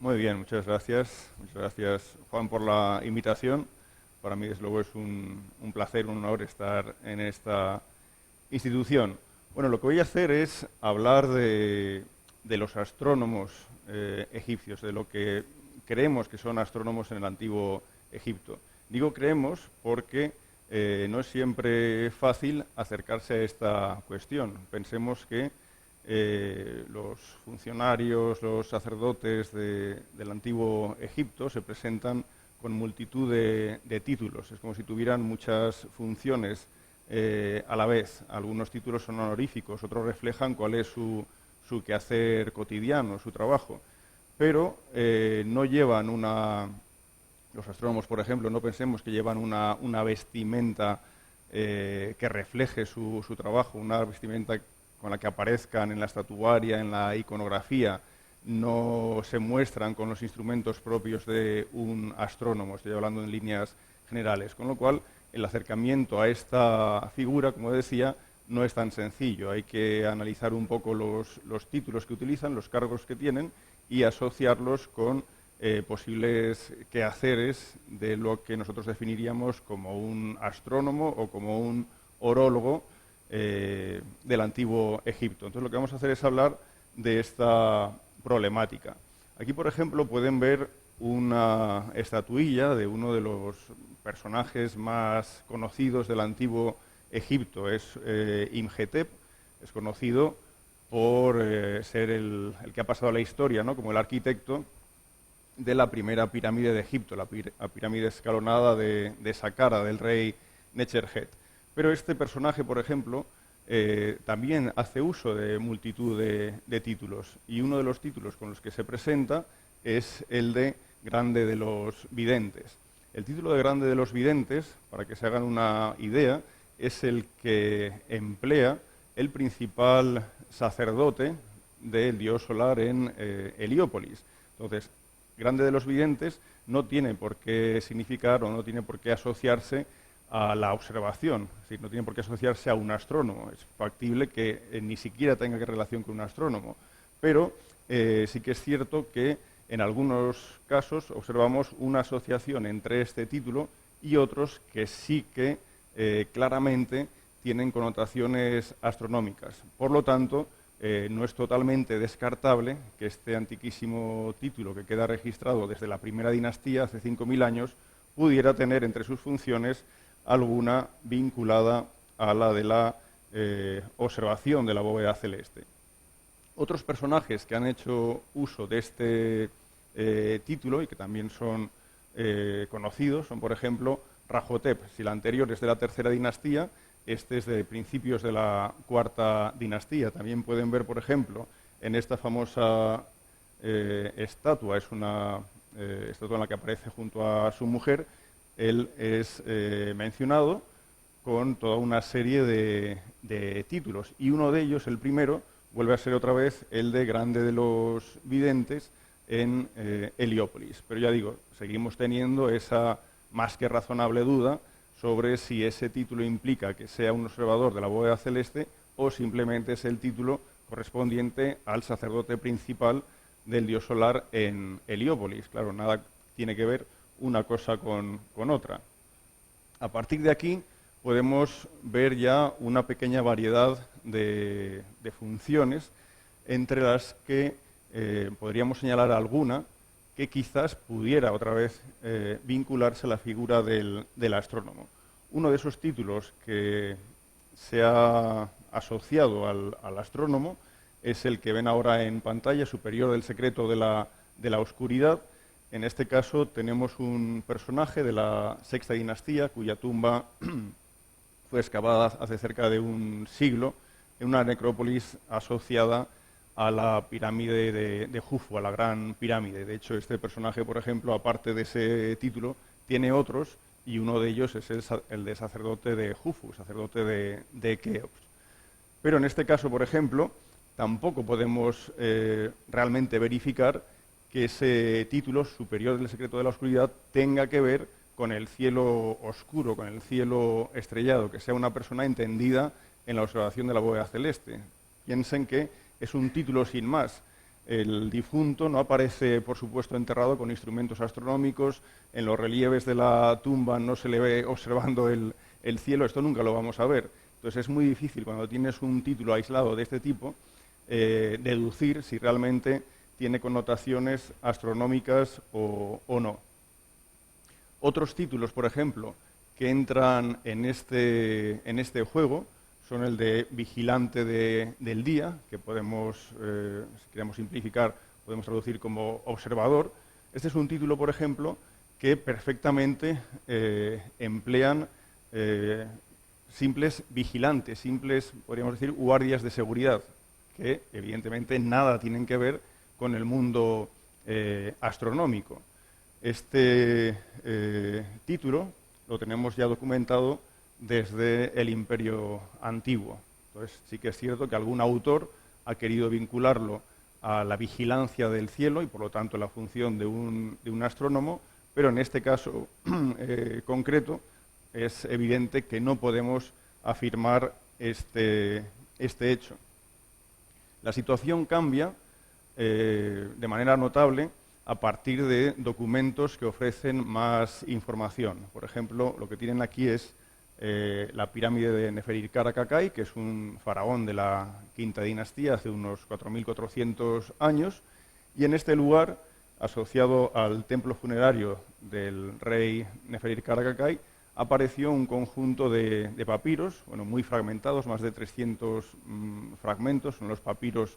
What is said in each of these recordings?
Muy bien, muchas gracias. Muchas gracias, Juan, por la invitación. Para mí, desde luego, es un placer, un honor estar en esta institución. Bueno, lo que voy a hacer es hablar de los astrónomos egipcios, de lo que creemos que son astrónomos en el antiguo Egipto. Digo creemos porque no es siempre fácil acercarse a esta cuestión. Pensemos que los funcionarios, los sacerdotes del antiguo Egipto se presentan con multitud de títulos. Es como si tuvieran muchas funciones a la vez. Algunos títulos son honoríficos, otros reflejan cuál es su quehacer cotidiano, su trabajo. Pero no llevan los astrónomos, por ejemplo, no pensemos que llevan una vestimenta que refleje su trabajo, una vestimenta con la que aparezcan en la estatuaria, en la iconografía, no se muestran con los instrumentos propios de un astrónomo, estoy hablando en líneas generales, con lo cual el acercamiento a esta figura, como decía, no es tan sencillo. Hay que analizar un poco los títulos que utilizan, los cargos que tienen y asociarlos con posibles quehaceres de lo que nosotros definiríamos como un astrónomo o como un orólogo del antiguo Egipto. Entonces lo que vamos a hacer es hablar de esta problemática. Aquí, por ejemplo, pueden ver una estatuilla de uno de los personajes más conocidos del antiguo Egipto. Es Imhotep, es conocido por ser el que ha pasado a la historia, ¿no?, como el arquitecto de la primera pirámide de Egipto, la pirámide escalonada de Saqqara, del rey Necherhet. Pero este personaje, por ejemplo, también hace uso de multitud de títulos, y uno de los títulos con los que se presenta es el de Grande de los Videntes. El título de Grande de los Videntes, para que se hagan una idea, es el que emplea el principal sacerdote del dios solar en Heliópolis. Entonces, Grande de los Videntes no tiene por qué significar o no tiene por qué asociarse a la observación, es decir, no tiene por qué asociarse a un astrónomo. Es factible que ni siquiera tenga relación con un astrónomo, pero sí que es cierto que en algunos casos observamos una asociación entre este título y otros que sí que claramente tienen connotaciones astronómicas. Por lo tanto, no es totalmente descartable que este antiquísimo título, que queda registrado desde la primera dinastía, hace 5.000 años, pudiera tener entre sus funciones alguna vinculada a la de la observación de la bóveda celeste. Otros personajes que han hecho uso de este título y que también son conocidos son, por ejemplo, Rahotep. Si la anterior es de la tercera dinastía, este es de principios de la cuarta dinastía. También pueden ver, por ejemplo, en esta famosa estatua, es una estatua en la que aparece junto a su mujer. Él es mencionado con toda una serie de títulos, y uno de ellos, el primero, vuelve a ser otra vez el de Grande de los Videntes en Heliópolis. Pero ya digo, seguimos teniendo esa más que razonable duda sobre si ese título implica que sea un observador de la bóveda celeste o simplemente es el título correspondiente al sacerdote principal del dios solar en Heliópolis. Claro, nada tiene que ver una cosa con otra. A partir de aquí podemos ver ya una pequeña variedad de funciones, entre las que podríamos señalar alguna que quizás pudiera otra vez vincularse a la figura del astrónomo. Uno de esos títulos que se ha asociado al astrónomo es el que ven ahora en pantalla, Superior del Secreto de la Oscuridad. En este caso tenemos un personaje de la sexta dinastía cuya tumba fue excavada hace cerca de un siglo en una necrópolis asociada a la pirámide de Jufu, a la Gran Pirámide. De hecho, este personaje, por ejemplo, aparte de ese título, tiene otros, y uno de ellos es el de sacerdote de Jufu, sacerdote de Keops. Pero en este caso, por ejemplo, tampoco podemos realmente verificar que ese título, Superior del Secreto de la Oscuridad, tenga que ver con el cielo oscuro, con el cielo estrellado, que sea una persona entendida en la observación de la bóveda celeste. Piensen que es un título sin más. El difunto no aparece, por supuesto, enterrado con instrumentos astronómicos, en los relieves de la tumba no se le ve observando el cielo, esto nunca lo vamos a ver. Entonces es muy difícil, cuando tienes un título aislado de este tipo, deducir si realmente tiene connotaciones astronómicas o no. Otros títulos, por ejemplo, que entran en este juego son el de vigilante del día, que podemos, si queremos simplificar, podemos traducir como observador. Este es un título, por ejemplo, que perfectamente emplean simples vigilantes, simples, podríamos decir, guardias de seguridad, que evidentemente nada tienen que ver con el mundo astronómico. Este título lo tenemos ya documentado desde el Imperio Antiguo. Entonces, sí que es cierto que algún autor ha querido vincularlo a la vigilancia del cielo y, por lo tanto, la función de un astrónomo, pero en este caso concreto es evidente que no podemos afirmar este hecho. La situación cambia de manera notable a partir de documentos que ofrecen más información. Por ejemplo, lo que tienen aquí es la pirámide de Neferkara-Kakai, que es un faraón de la quinta dinastía hace unos 4.400 años, y en este lugar, asociado al templo funerario del rey Neferkara-Kakai, apareció un conjunto de papiros, bueno, muy fragmentados, más de 300 fragmentos, son los papiros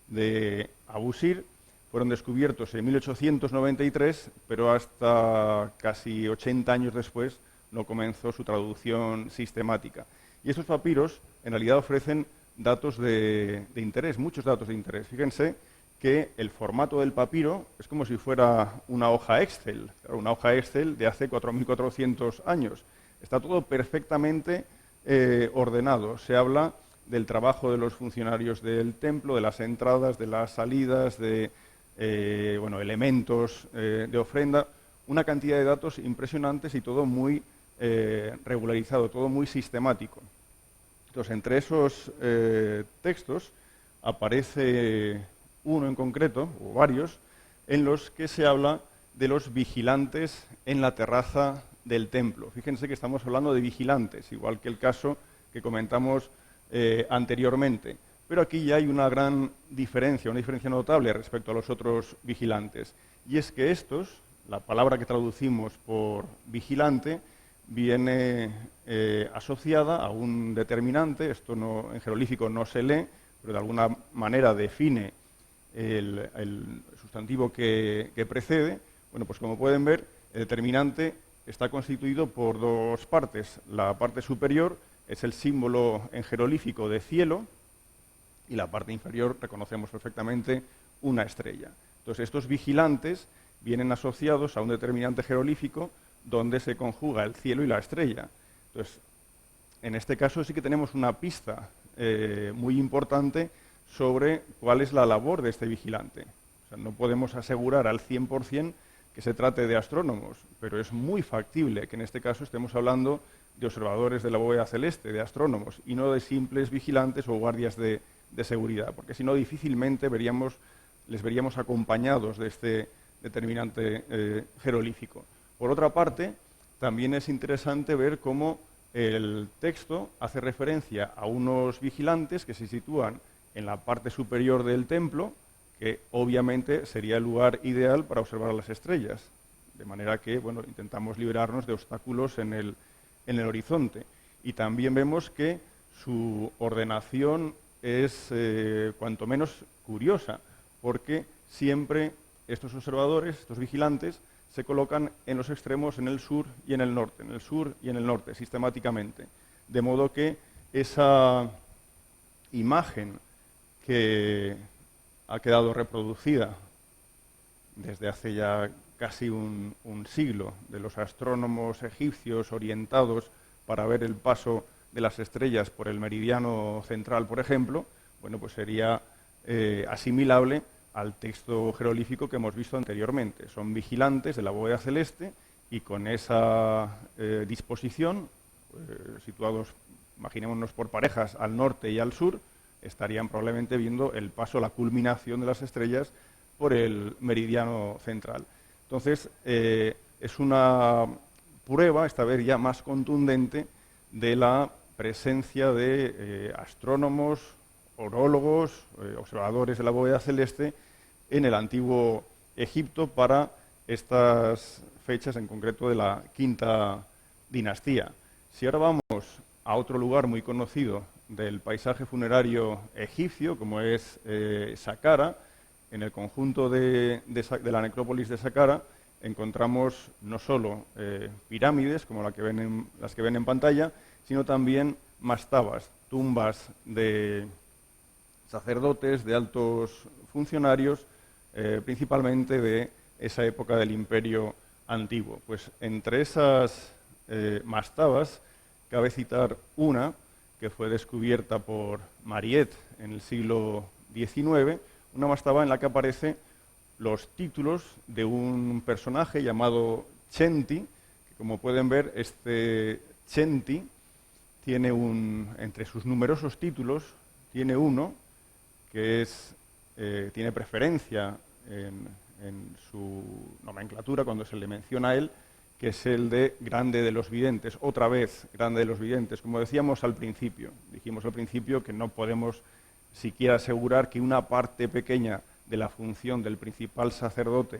de Abusir. Fueron descubiertos en 1893, pero hasta casi 80 años después no comenzó su traducción sistemática. Y estos papiros en realidad ofrecen datos de interés, muchos datos de interés. Fíjense que el formato del papiro es como si fuera una hoja Excel, una hoja Excel de hace 4.400 años. Está todo perfectamente ordenado. Se habla del trabajo de los funcionarios del templo, de las entradas, de las salidas, de elementos de ofrenda, una cantidad de datos impresionantes y todo muy regularizado, todo muy sistemático. Entonces, entre esos textos aparece uno en concreto, o varios, en los que se habla de los vigilantes en la terraza del templo. Fíjense que estamos hablando de vigilantes, igual que el caso que comentamos anteriormente. Pero aquí ya hay una gran diferencia, una diferencia notable respecto a los otros vigilantes. Y es que estos, la palabra que traducimos por vigilante, viene asociada a un determinante, esto no, en jeroglífico no se lee, pero de alguna manera define el sustantivo que precede. Bueno, pues como pueden ver, el determinante está constituido por dos partes. La parte superior es el símbolo en jeroglífico de cielo, y la parte inferior reconocemos perfectamente una estrella. Entonces, estos vigilantes vienen asociados a un determinante jeroglífico donde se conjuga el cielo y la estrella. Entonces, en este caso sí que tenemos una pista muy importante sobre cuál es la labor de este vigilante. O sea, no podemos asegurar al 100% que se trate de astrónomos, pero es muy factible que en este caso estemos hablando de observadores de la bóveda celeste, de astrónomos, y no de simples vigilantes o guardias de seguridad, porque si no difícilmente les veríamos acompañados de este determinante jeroglífico. Por otra parte, también es interesante ver cómo el texto hace referencia a unos vigilantes que se sitúan en la parte superior del templo, que obviamente sería el lugar ideal para observar las estrellas, de manera que intentamos librarnos de obstáculos en el horizonte. Y también vemos que su ordenación es cuanto menos curiosa, porque siempre estos observadores, estos vigilantes, se colocan en los extremos, en el sur y en el norte, sistemáticamente. De modo que esa imagen que ha quedado reproducida desde hace ya casi un siglo de los astrónomos egipcios orientados para ver el paso de las estrellas por el meridiano central, por ejemplo, pues sería asimilable al texto jeroglífico que hemos visto anteriormente. Son vigilantes de la bóveda celeste y con esa disposición, situados, imaginémonos por parejas, al norte y al sur, estarían probablemente viendo el paso, la culminación de las estrellas por el meridiano central. Entonces, es una prueba, esta vez ya más contundente, de la presencia de astrónomos, orólogos, observadores de la bóveda celeste en el antiguo Egipto para estas fechas, en concreto de la quinta dinastía. Si ahora vamos a otro lugar muy conocido del paisaje funerario egipcio, como es Saqqara, en el conjunto de la necrópolis de Saqqara encontramos no solo pirámides, como las que ven en pantalla, sino también mastabas, tumbas de sacerdotes, de altos funcionarios, principalmente de esa época del Imperio Antiguo. Pues entre esas mastabas cabe citar una que fue descubierta por Mariette en el siglo XIX, una mastaba en la que aparecen los títulos de un personaje llamado Chenti, que como pueden ver, este Chenti tiene entre sus numerosos títulos, tiene uno que tiene preferencia en su nomenclatura cuando se le menciona a él, que es el de Grande de los Videntes, otra vez Grande de los Videntes. Como dijimos al principio que no podemos siquiera asegurar que una parte pequeña de la función del principal sacerdote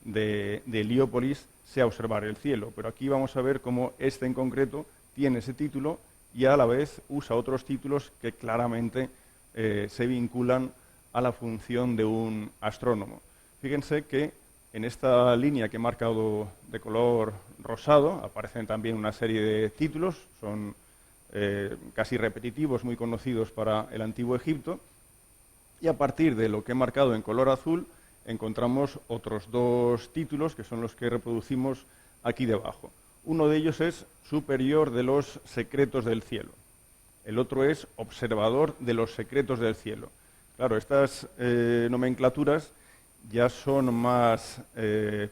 de Heliópolis sea observar el cielo, pero aquí vamos a ver cómo este en concreto tiene ese título y a la vez usa otros títulos que claramente se vinculan a la función de un astrónomo. Fíjense que en esta línea que he marcado de color rosado aparecen también una serie de títulos, son casi repetitivos, muy conocidos para el Antiguo Egipto, y a partir de lo que he marcado en color azul encontramos otros dos títulos que son los que reproducimos aquí debajo. Uno de ellos es Superior de los Secretos del Cielo. El otro es Observador de los Secretos del Cielo. Claro, estas nomenclaturas ya son más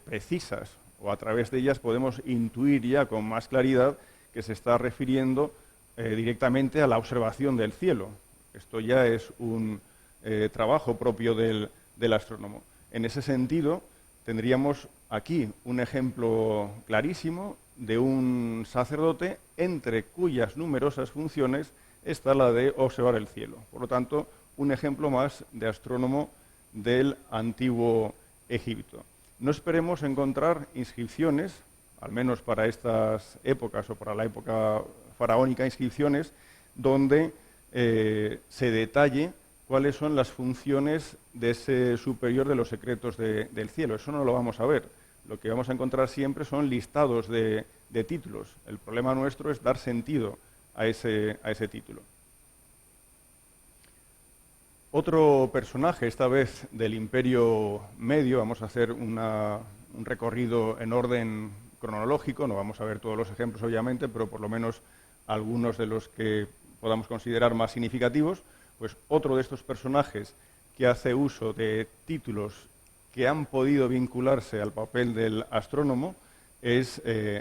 precisas, o a través de ellas podemos intuir ya con más claridad que se está refiriendo directamente a la observación del cielo. Esto ya es un trabajo propio del astrónomo. En ese sentido, tendríamos aquí un ejemplo clarísimo de un sacerdote entre cuyas numerosas funciones está la de observar el cielo. Por lo tanto, un ejemplo más de astrónomo del Antiguo Egipto. No esperemos encontrar inscripciones, al menos para estas épocas o para la época faraónica, inscripciones donde se detalle cuáles son las funciones de ese superior de los secretos del cielo. Eso no lo vamos a ver. Lo que vamos a encontrar siempre son listados de títulos. El problema nuestro es dar sentido a ese título. Otro personaje, esta vez del Imperio Medio, vamos a hacer un recorrido en orden cronológico, no vamos a ver todos los ejemplos obviamente, pero por lo menos algunos de los que podamos considerar más significativos. Pues otro de estos personajes que hace uso de títulos que han podido vincularse al papel del astrónomo es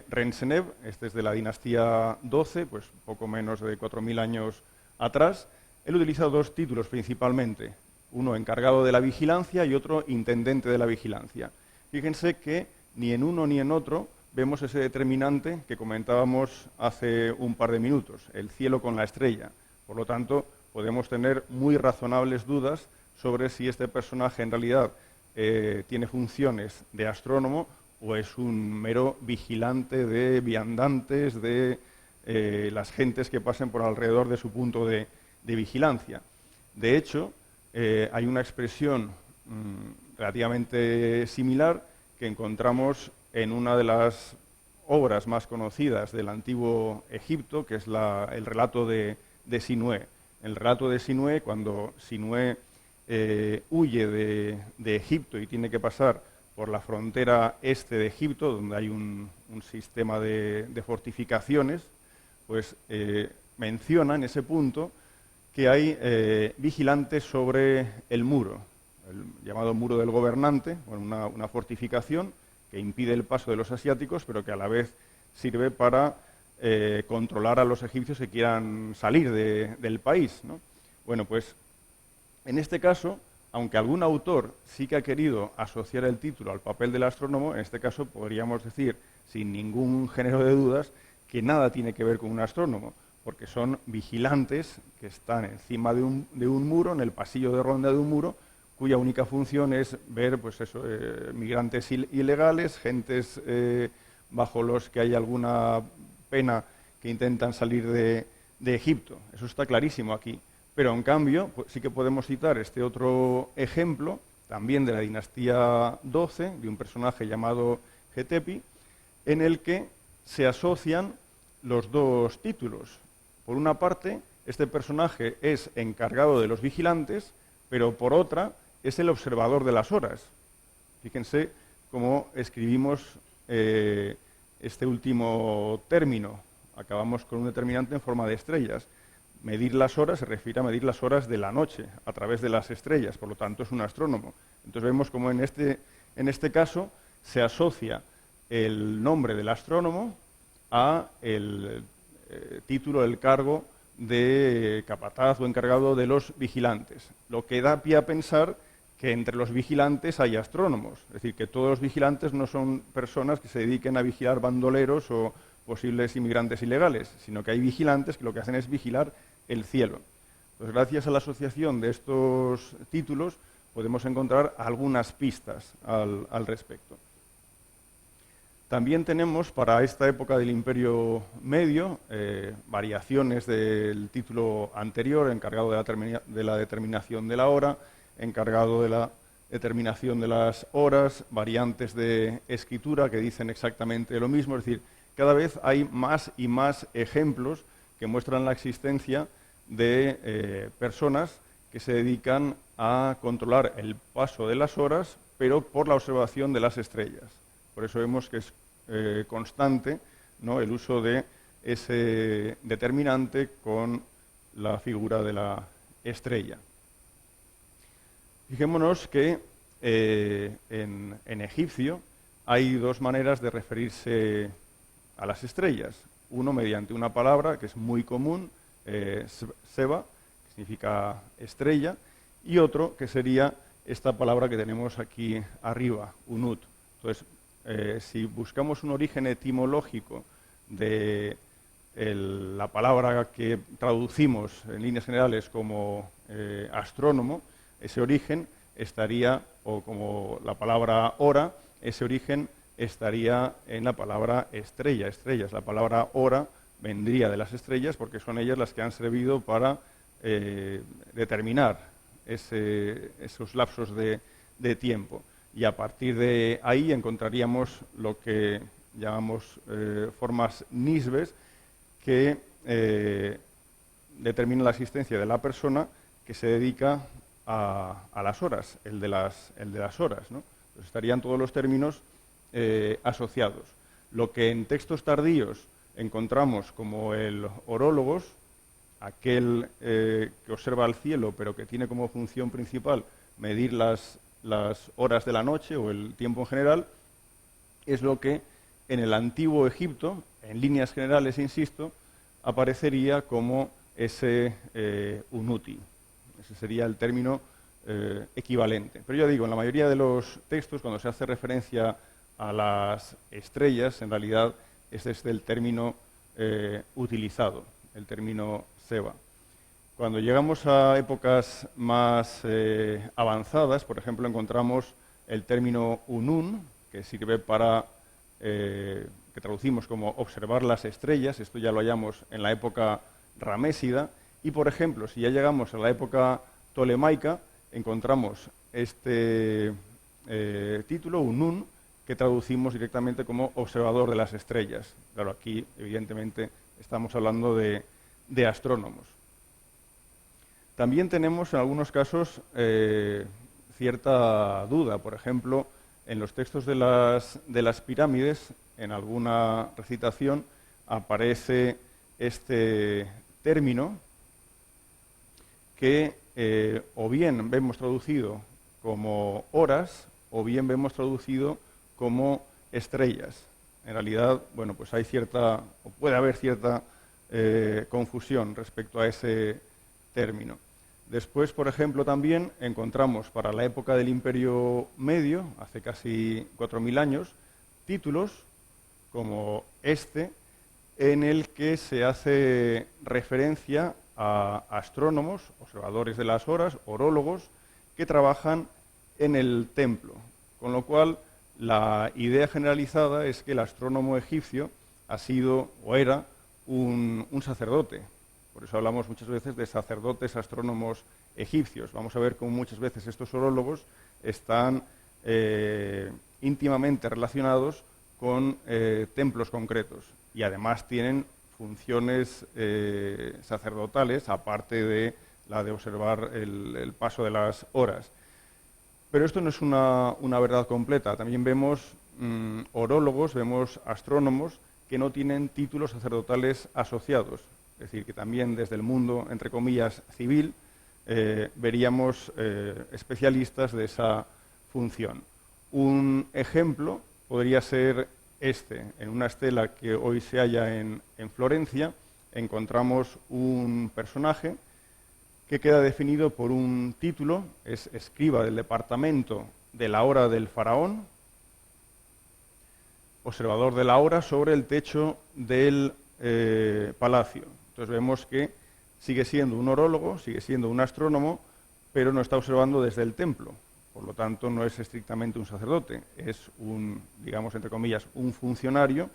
Renseneb. Este es de la dinastía XII, pues poco menos de 4.000 años atrás. Él utiliza dos títulos principalmente, uno encargado de la vigilancia y otro intendente de la vigilancia. Fíjense que ni en uno ni en otro vemos ese determinante que comentábamos hace un par de minutos, el cielo con la estrella. Por lo tanto, podemos tener muy razonables dudas sobre si este personaje en realidad tiene funciones de astrónomo o es un mero vigilante de viandantes, de las gentes que pasen por alrededor de su punto de vigilancia. De hecho, hay una expresión relativamente similar que encontramos en una de las obras más conocidas del Antiguo Egipto, que es el relato de Sinué. El relato de Sinué, cuando Sinué huye de Egipto y tiene que pasar por la frontera este de Egipto, donde hay un sistema de fortificaciones, pues menciona en ese punto que hay vigilantes sobre el muro, el llamado muro del gobernante, bueno, una fortificación que impide el paso de los asiáticos, pero que a la vez sirve para controlar a los egipcios que quieran salir del país, ¿no? Bueno, pues En este caso, aunque algún autor sí que ha querido asociar el título al papel del astrónomo, en este caso podríamos decir, sin ningún género de dudas, que nada tiene que ver con un astrónomo, porque son vigilantes que están encima de un muro, en el pasillo de ronda de un muro, cuya única función es ver pues eso, migrantes ilegales, gentes bajo los que hay alguna pena que intentan salir de Egipto. Eso está clarísimo aquí. Pero en cambio, pues, sí que podemos citar este otro ejemplo, también de la dinastía XII, de un personaje llamado Getepi, en el que se asocian los dos títulos. Por una parte, este personaje es encargado de los vigilantes, pero por otra es el observador de las horas. Fíjense cómo escribimos este último término. Acabamos con un determinante en forma de estrellas. Medir las horas se refiere a medir las horas de la noche a través de las estrellas, por lo tanto es un astrónomo. Entonces vemos cómo en este caso se asocia el nombre del astrónomo a el título del cargo de capataz o encargado de los vigilantes, lo que da pie a pensar que entre los vigilantes hay astrónomos, es decir, que todos los vigilantes no son personas que se dediquen a vigilar bandoleros o posibles inmigrantes ilegales, sino que hay vigilantes que lo que hacen es vigilar el cielo. Pues gracias a la asociación de estos títulos podemos encontrar algunas pistas al respecto. También tenemos para esta época del Imperio Medio variaciones del título anterior, encargado de la determinación de la hora, encargado de la determinación de las horas, variantes de escritura que dicen exactamente lo mismo, es decir, cada vez hay más y más ejemplos que muestran la existencia de personas que se dedican a controlar el paso de las horas, pero por la observación de las estrellas. Por eso vemos que es constante, ¿no?, el uso de ese determinante con la figura de la estrella. Fijémonos que en egipcio hay dos maneras de referirse a las estrellas. Uno mediante una palabra que es muy común, Seba, que significa estrella, y otro que sería esta palabra que tenemos aquí arriba, Unut. Entonces, si buscamos un origen etimológico de la palabra que traducimos en líneas generales como astrónomo, ese origen estaría, o como la palabra hora, ese origen estaría en la palabra estrella, estrellas. La palabra hora vendría de las estrellas porque son ellas las que han servido para determinar esos lapsos de tiempo. Y a partir de ahí encontraríamos lo que llamamos formas nisbes que determinan la existencia de la persona que se dedica a las horas, el de las horas, ¿no? Pues estarían todos los términos asociados. Lo que en textos tardíos encontramos como el orólogos, aquel que observa el cielo, pero que tiene como función principal medir las horas de la noche o el tiempo en general, es lo que en el antiguo Egipto, en líneas generales, insisto, aparecería como ese unuti. Ese sería el término equivalente. Pero ya digo, en la mayoría de los textos, cuando se hace referencia a las estrellas, en realidad este es el término utilizado, el término Seba. Cuando llegamos a épocas más avanzadas, por ejemplo, encontramos el término Unun, que sirve para, que traducimos como observar las estrellas, esto ya lo hallamos en la época ramésida, y por ejemplo, si ya llegamos a la época tolemaica, encontramos este título, Unun, que traducimos directamente como observador de las estrellas. Claro, aquí evidentemente estamos hablando de astrónomos. También tenemos en algunos casos cierta duda. Por ejemplo, en los textos de las pirámides, en alguna recitación, aparece este término que o bien vemos traducido como horas o bien vemos traducido como estrellas. En realidad, bueno, pues hay cierta, o puede haber cierta confusión respecto a ese término. Después, por ejemplo, también encontramos para la época del Imperio Medio, hace casi 4000 años, títulos como este, en el que se hace referencia a astrónomos, observadores de las horas, orólogos, que trabajan en el templo. Con lo cual, la idea generalizada es que el astrónomo egipcio ha sido o era un sacerdote. Por eso hablamos muchas veces de sacerdotes astrónomos egipcios. Vamos a ver cómo muchas veces estos orólogos están íntimamente relacionados con templos concretos y además tienen funciones sacerdotales, aparte de la de observar el paso de las horas. Pero esto no es una verdad completa. También vemos orólogos, vemos astrónomos que no tienen títulos sacerdotales asociados. Es decir, que también desde el mundo, entre comillas, civil, veríamos especialistas de esa función. Un ejemplo podría ser este. En una estela que hoy se halla en Florencia, encontramos un personaje que queda definido por un título, es escriba del departamento de la hora del faraón, observador de la hora sobre el techo del palacio. Entonces vemos que sigue siendo un orólogo, sigue siendo un astrónomo, pero no está observando desde el templo. Por lo tanto, no es estrictamente un sacerdote, es un, digamos, entre comillas, un funcionario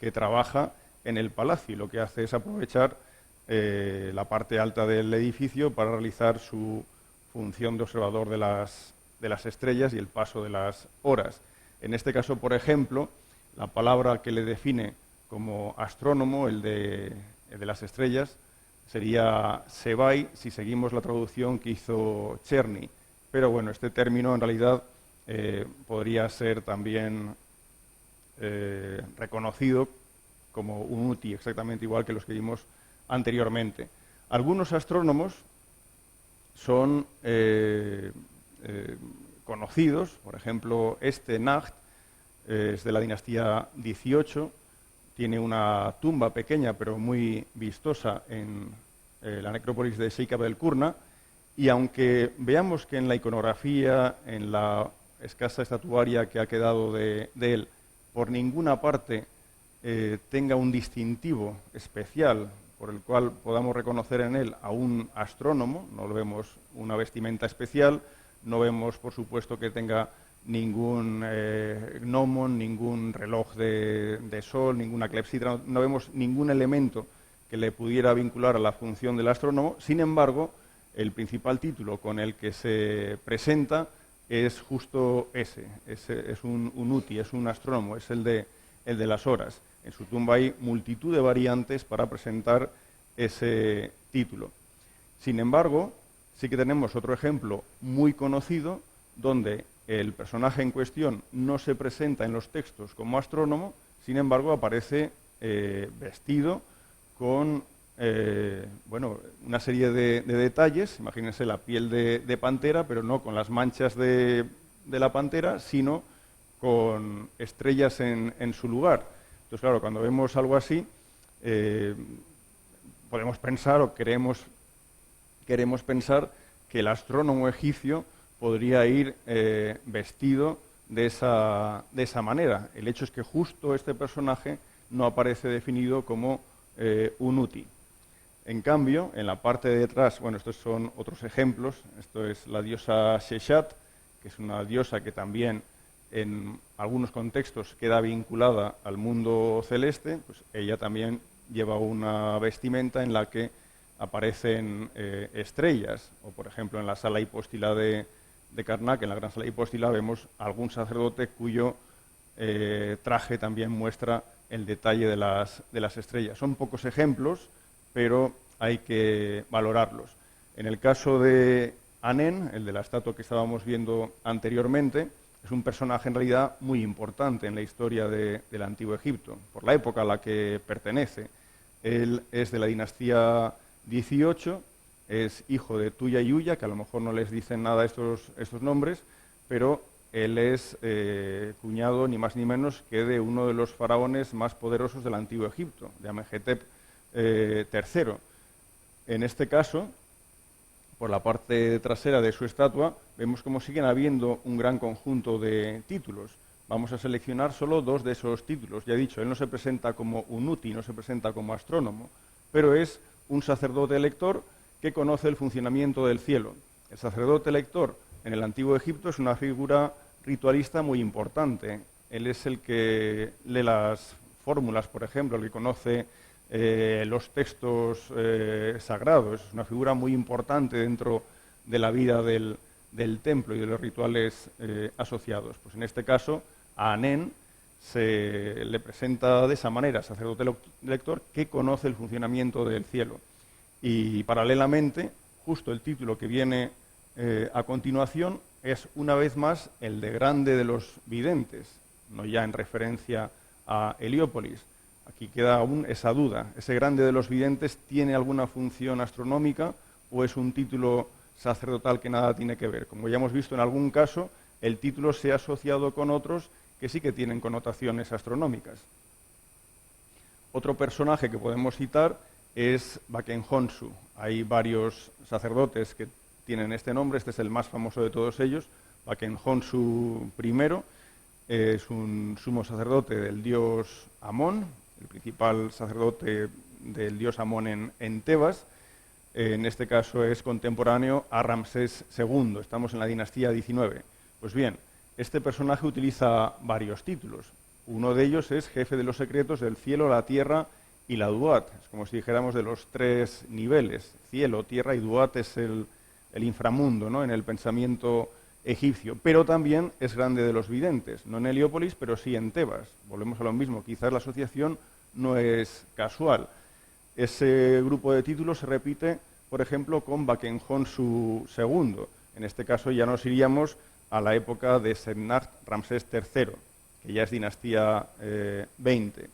que trabaja en el palacio y lo que hace es aprovechar la parte alta del edificio para realizar su función de observador de las estrellas y el paso de las horas. En este caso, por ejemplo, la palabra que le define como astrónomo, el de las estrellas, sería Sebai, si seguimos la traducción que hizo Cherny. Pero bueno, este término en realidad podría ser también reconocido como un UTI, exactamente igual que los que vimos anteriormente. Algunos astrónomos son conocidos, por ejemplo, este Nacht es de la dinastía 18, tiene una tumba pequeña pero muy vistosa en la necrópolis de Sheikh Abdel Qurna, y aunque veamos que en la iconografía, en la escasa estatuaria que ha quedado de él, por ninguna parte tenga un distintivo especial por el cual podamos reconocer en él a un astrónomo, no vemos una vestimenta especial, no vemos, por supuesto, que tenga ningún gnomon, ningún reloj de sol, ninguna clepsidra, no vemos ningún elemento que le pudiera vincular a la función del astrónomo. Sin embargo, el principal título con el que se presenta es justo ese, es un UTI, es un astrónomo, es el de las horas. En su tumba hay multitud de variantes para presentar ese título. Sin embargo, sí que tenemos otro ejemplo muy conocido donde el personaje en cuestión no se presenta en los textos como astrónomo, sin embargo aparece vestido con una serie de detalles. Imagínense la piel de pantera, pero no con las manchas de la pantera, sino con estrellas en su lugar. Entonces, claro, cuando vemos algo así, podemos pensar o queremos pensar que el astrónomo egipcio podría ir vestido de esa manera. El hecho es que justo este personaje no aparece definido como un UTI. En cambio, en la parte de detrás, bueno, estos son otros ejemplos. Esto es la diosa Sheshat, que es una diosa que también en algunos contextos queda vinculada al mundo celeste. Pues ella también lleva una vestimenta en la que aparecen estrellas, o por ejemplo en la sala hipóstila de Karnak, en la gran sala hipóstila, vemos algún sacerdote cuyo traje también muestra el detalle de las estrellas. Son pocos ejemplos, pero hay que valorarlos. En el caso de Anen, el de la estatua que estábamos viendo anteriormente, es un personaje en realidad muy importante en la historia del Antiguo Egipto, por la época a la que pertenece. Él es de la dinastía 18, es hijo de Tuya y Uya, que a lo mejor no les dicen nada estos nombres, pero él es cuñado ni más ni menos que de uno de los faraones más poderosos del Antiguo Egipto, de Amenhotep III. En este caso, por la parte trasera de su estatua, vemos cómo siguen habiendo un gran conjunto de títulos. Vamos a seleccionar solo 2 de esos títulos. Ya he dicho, él no se presenta como un uti, no se presenta como astrónomo, pero es un sacerdote lector que conoce el funcionamiento del cielo. El sacerdote lector en el Antiguo Egipto es una figura ritualista muy importante. Él es el que lee las fórmulas, por ejemplo, el que conoce los textos sagrados. Es una figura muy importante dentro de la vida del templo y de los rituales asociados. Pues en este caso, a Anen se le presenta de esa manera, sacerdote lector que conoce el funcionamiento del cielo. Y paralelamente, justo el título que viene a continuación es una vez más el de grande de los videntes, no ya en referencia a Heliópolis. Aquí queda aún esa duda. ¿Ese grande de los videntes tiene alguna función astronómica o es un título sacerdotal que nada tiene que ver? Como ya hemos visto en algún caso, el título se ha asociado con otros que sí que tienen connotaciones astronómicas. Otro personaje que podemos citar es Bakenhonsu. Hay varios sacerdotes que tienen este nombre, este es el más famoso de todos ellos. Bakenhonsu I es un sumo sacerdote del dios Amón, el principal sacerdote del dios Amón en Tebas. En este caso es contemporáneo a Ramsés II, estamos en la dinastía 19. Pues bien, este personaje utiliza varios títulos. Uno de ellos es jefe de los secretos del cielo, la tierra y la Duat. Es como si dijéramos de los 3 niveles, cielo, tierra y Duat es el inframundo, ¿no?, en el pensamiento egipcio. Pero también es grande de los videntes, no en Heliópolis, pero sí en Tebas. Volvemos a lo mismo, quizás la asociación no es casual. Ese grupo de títulos se repite, por ejemplo, con Bakenhonsu II. En este caso ya nos iríamos a la época de Sennacht Ramsés III, que ya es dinastía 20.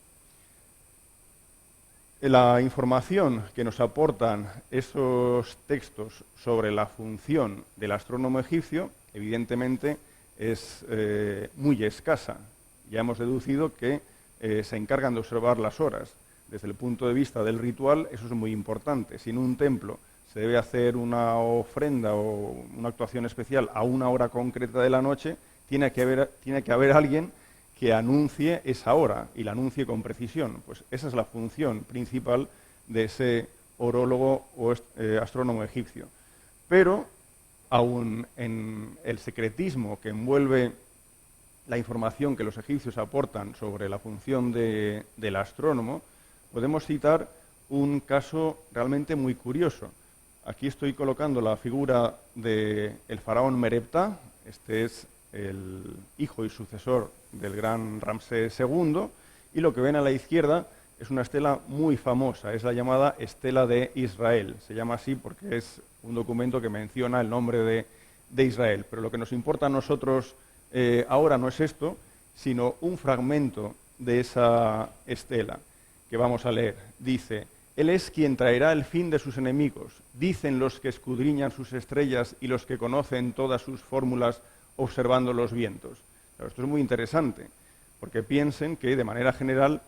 La información que nos aportan esos textos sobre la función del astrónomo egipcio, evidentemente, es muy escasa. Ya hemos deducido que se encargan de observar las horas. Desde el punto de vista del ritual, eso es muy importante. Si en un templo se debe hacer una ofrenda o una actuación especial a una hora concreta de la noche, tiene que haber alguien que anuncie esa hora y la anuncie con precisión. Pues esa es la función principal de ese orólogo o astrónomo egipcio. Pero, aun en el secretismo que envuelve la información que los egipcios aportan sobre la función del astrónomo, podemos citar un caso realmente muy curioso. Aquí estoy colocando la figura del faraón Mereptah. Este es el hijo y sucesor del gran Ramsés II, y lo que ven a la izquierda es una estela muy famosa, es la llamada Estela de Israel. Se llama así porque es un documento que menciona el nombre de Israel. Pero lo que nos importa a nosotros ahora no es esto, sino un fragmento de esa estela que vamos a leer. Dice: Él es quien traerá el fin de sus enemigos, dicen los que escudriñan sus estrellas y los que conocen todas sus fórmulas observando los vientos. Claro, esto es muy interesante, porque piensen que de manera general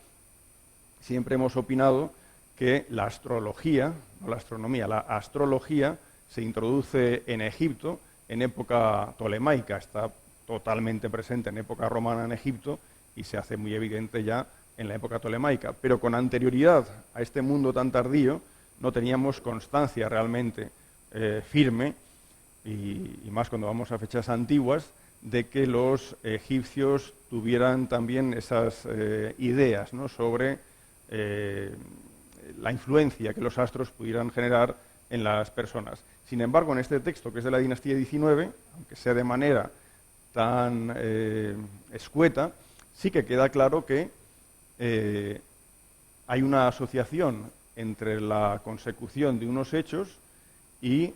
siempre hemos opinado que la astrología, no la astronomía, la astrología se introduce en Egipto en época tolemaica, está totalmente presente en época romana en Egipto y se hace muy evidente ya en la época tolemaica. Pero con anterioridad a este mundo tan tardío no teníamos constancia realmente firme, y más cuando vamos a fechas antiguas, de que los egipcios tuvieran también esas ideas, ¿no?, sobre la influencia que los astros pudieran generar en las personas. Sin embargo, en este texto, que es de la dinastía 19, aunque sea de manera tan escueta, sí que queda claro que hay una asociación entre la consecución de unos hechos y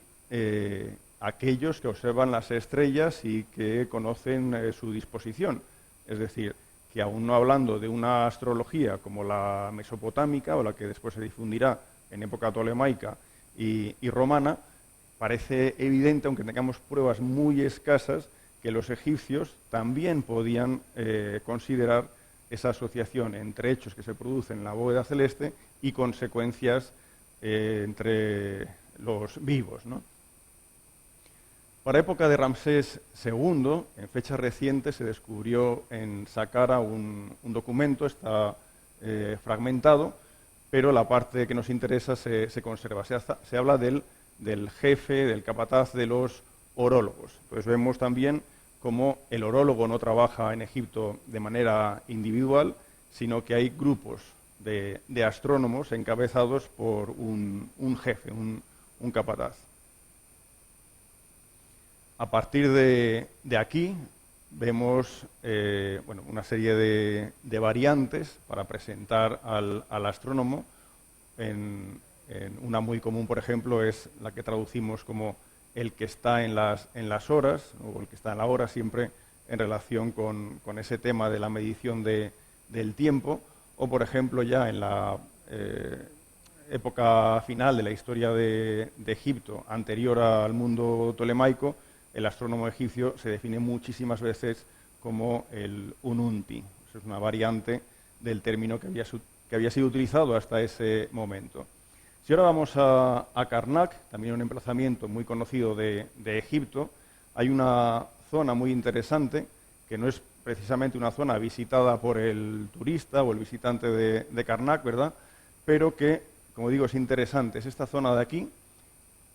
aquellos que observan las estrellas y que conocen su disposición. Es decir, que aún no hablando de una astrología como la mesopotámica o la que después se difundirá en época tolemaica y romana, parece evidente, aunque tengamos pruebas muy escasas, que los egipcios también podían considerar esa asociación entre hechos que se producen en la bóveda celeste y consecuencias entre los vivos, ¿no? Para época de Ramsés II, en fecha reciente, se descubrió en Saqqara un documento, está fragmentado, pero la parte que nos interesa se conserva. Se habla del jefe, del capataz de los orólogos. Entonces vemos también cómo el orólogo no trabaja en Egipto de manera individual, sino que hay grupos de astrónomos encabezados por un jefe, un capataz. A partir de aquí vemos una serie de variantes para presentar al astrónomo. En una muy común, por ejemplo, es la que traducimos como el que está en las horas, o el que está en la hora, siempre en relación con ese tema de la medición del tiempo, o por ejemplo ya en la época final de la historia de Egipto, anterior al mundo tolemaico, el astrónomo egipcio se define muchísimas veces como el Ununti. Eso es una variante del término que había sido utilizado hasta ese momento. Si ahora vamos a Karnak, también un emplazamiento muy conocido de Egipto, hay una zona muy interesante que no es precisamente una zona visitada por el turista o el visitante de Karnak, ¿verdad? Pero que, como digo, es interesante. Es esta zona de aquí,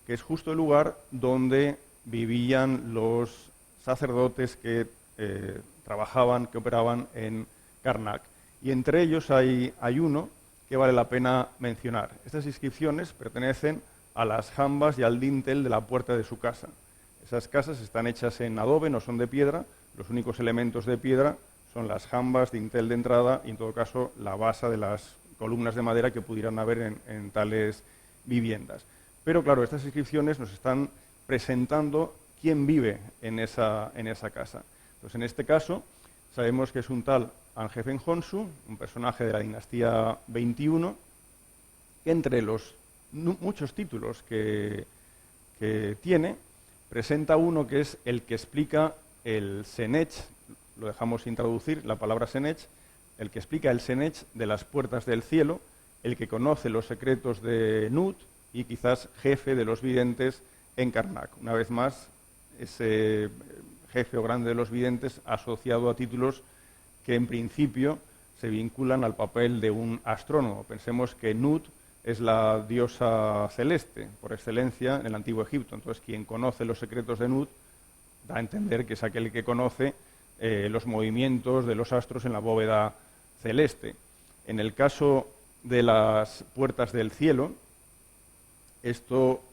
que es justo el lugar donde vivían los sacerdotes que trabajaban, que operaban en Karnak. Y entre ellos hay uno que vale la pena mencionar. Estas inscripciones pertenecen a las jambas y al dintel de la puerta de su casa. Esas casas están hechas en adobe, no son de piedra. Los únicos elementos de piedra son las jambas, dintel de entrada y, en todo caso, la base de las columnas de madera que pudieran haber en tales viviendas. Pero, claro, estas inscripciones nos están presentando quién vive en esa casa. Entonces, en este caso, sabemos que es un tal Anjefenhonsu, un personaje de la dinastía 21, que entre los muchos títulos que tiene, presenta uno que es el que explica el Senech, lo dejamos sin traducir, la palabra Senech, el que explica el Senech de las puertas del cielo, el que conoce los secretos de Nut y quizás jefe de los videntes en Karnak. Una vez más, ese jefe o grande de los videntes asociado a títulos que en principio se vinculan al papel de un astrónomo. Pensemos que Nut es la diosa celeste por excelencia en el Antiguo Egipto. Entonces, quien conoce los secretos de Nut da a entender que es aquel que conoce los movimientos de los astros en la bóveda celeste. En el caso de las puertas del cielo, esto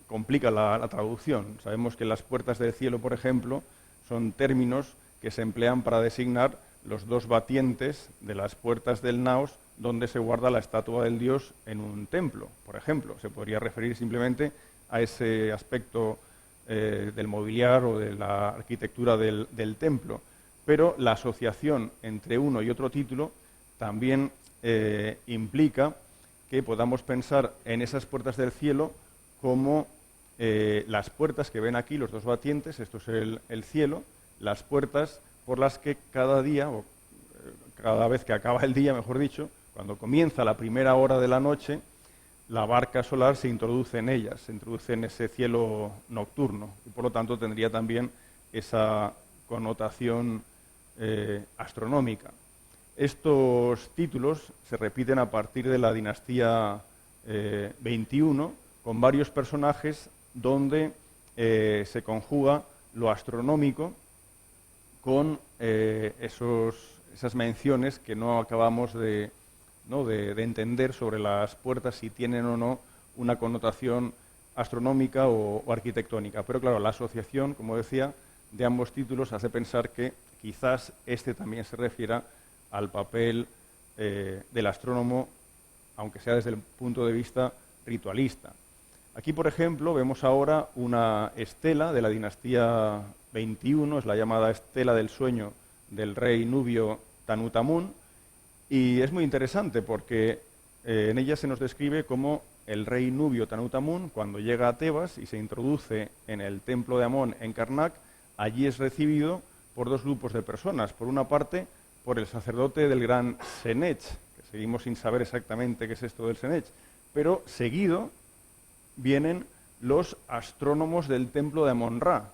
complica la traducción. Sabemos que las puertas del cielo, por ejemplo, son términos que se emplean para designar los dos batientes de las puertas del naos donde se guarda la estatua del dios en un templo, por ejemplo. Se podría referir simplemente a ese aspecto del mobiliario o de la arquitectura del templo. Pero la asociación entre uno y otro título también implica que podamos pensar en esas puertas del cielo como las puertas que ven aquí, los dos batientes, esto es el cielo, las puertas por las que cada día, o cada vez que acaba el día, mejor dicho, cuando comienza la primera hora de la noche, la barca solar se introduce en ellas, se introduce en ese cielo nocturno, y por lo tanto tendría también esa connotación astronómica. Estos títulos se repiten a partir de la dinastía 21, con varios personajes donde se conjuga lo astronómico con esas menciones que no acabamos de entender sobre las puertas, si tienen o no una connotación astronómica o arquitectónica. Pero claro, la asociación, como decía, de ambos títulos hace pensar que quizás este también se refiera al papel del astrónomo, aunque sea desde el punto de vista ritualista. Aquí, por ejemplo, vemos ahora una estela de la dinastía 21, es la llamada estela del sueño del rey nubio Tanutamun, y es muy interesante porque en ella se nos describe cómo el rey nubio Tanutamun, cuando llega a Tebas y se introduce en el templo de Amón en Karnak, allí es recibido por dos grupos de personas. Por una parte, por el sacerdote del gran Senech, que seguimos sin saber exactamente qué es esto del Senech, pero seguido vienen los astrónomos del templo de Amon-Ra.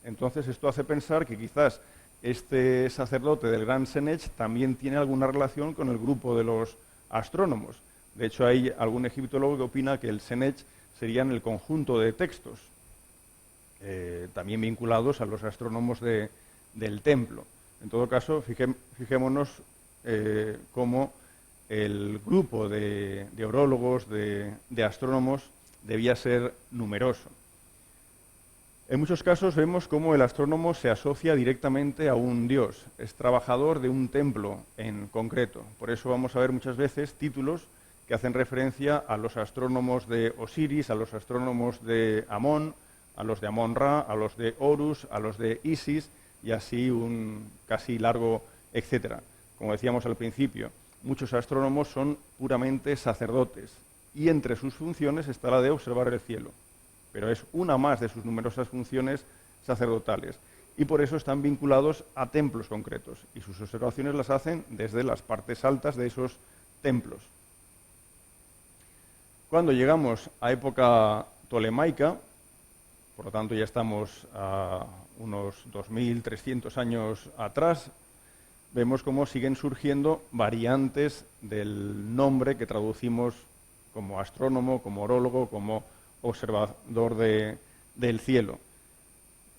Entonces esto hace pensar que quizás este sacerdote del Gran Senech también tiene alguna relación con el grupo de los astrónomos. De hecho, hay algún egiptólogo que opina que el Senech serían el conjunto de textos, también vinculados a los astrónomos del templo. En todo caso, fijémonos cómo el grupo de orólogos, de astrónomos, debía ser numeroso. En muchos casos vemos cómo el astrónomo se asocia directamente a un dios, es trabajador de un templo en concreto. Por eso vamos a ver muchas veces títulos que hacen referencia a los astrónomos de Osiris, a los astrónomos de Amón, a los de Amon-Ra, a los de Horus, a los de Isis, y así un casi largo etcétera. Como decíamos al principio, muchos astrónomos son puramente sacerdotes, y entre sus funciones está la de observar el cielo, pero es una más de sus numerosas funciones sacerdotales, y por eso están vinculados a templos concretos, y sus observaciones las hacen desde las partes altas de esos templos. Cuando llegamos a época tolemaica, por lo tanto ya estamos a unos 2300 años atrás, vemos cómo siguen surgiendo variantes del nombre que traducimos como astrónomo, como orólogo, como observador del cielo.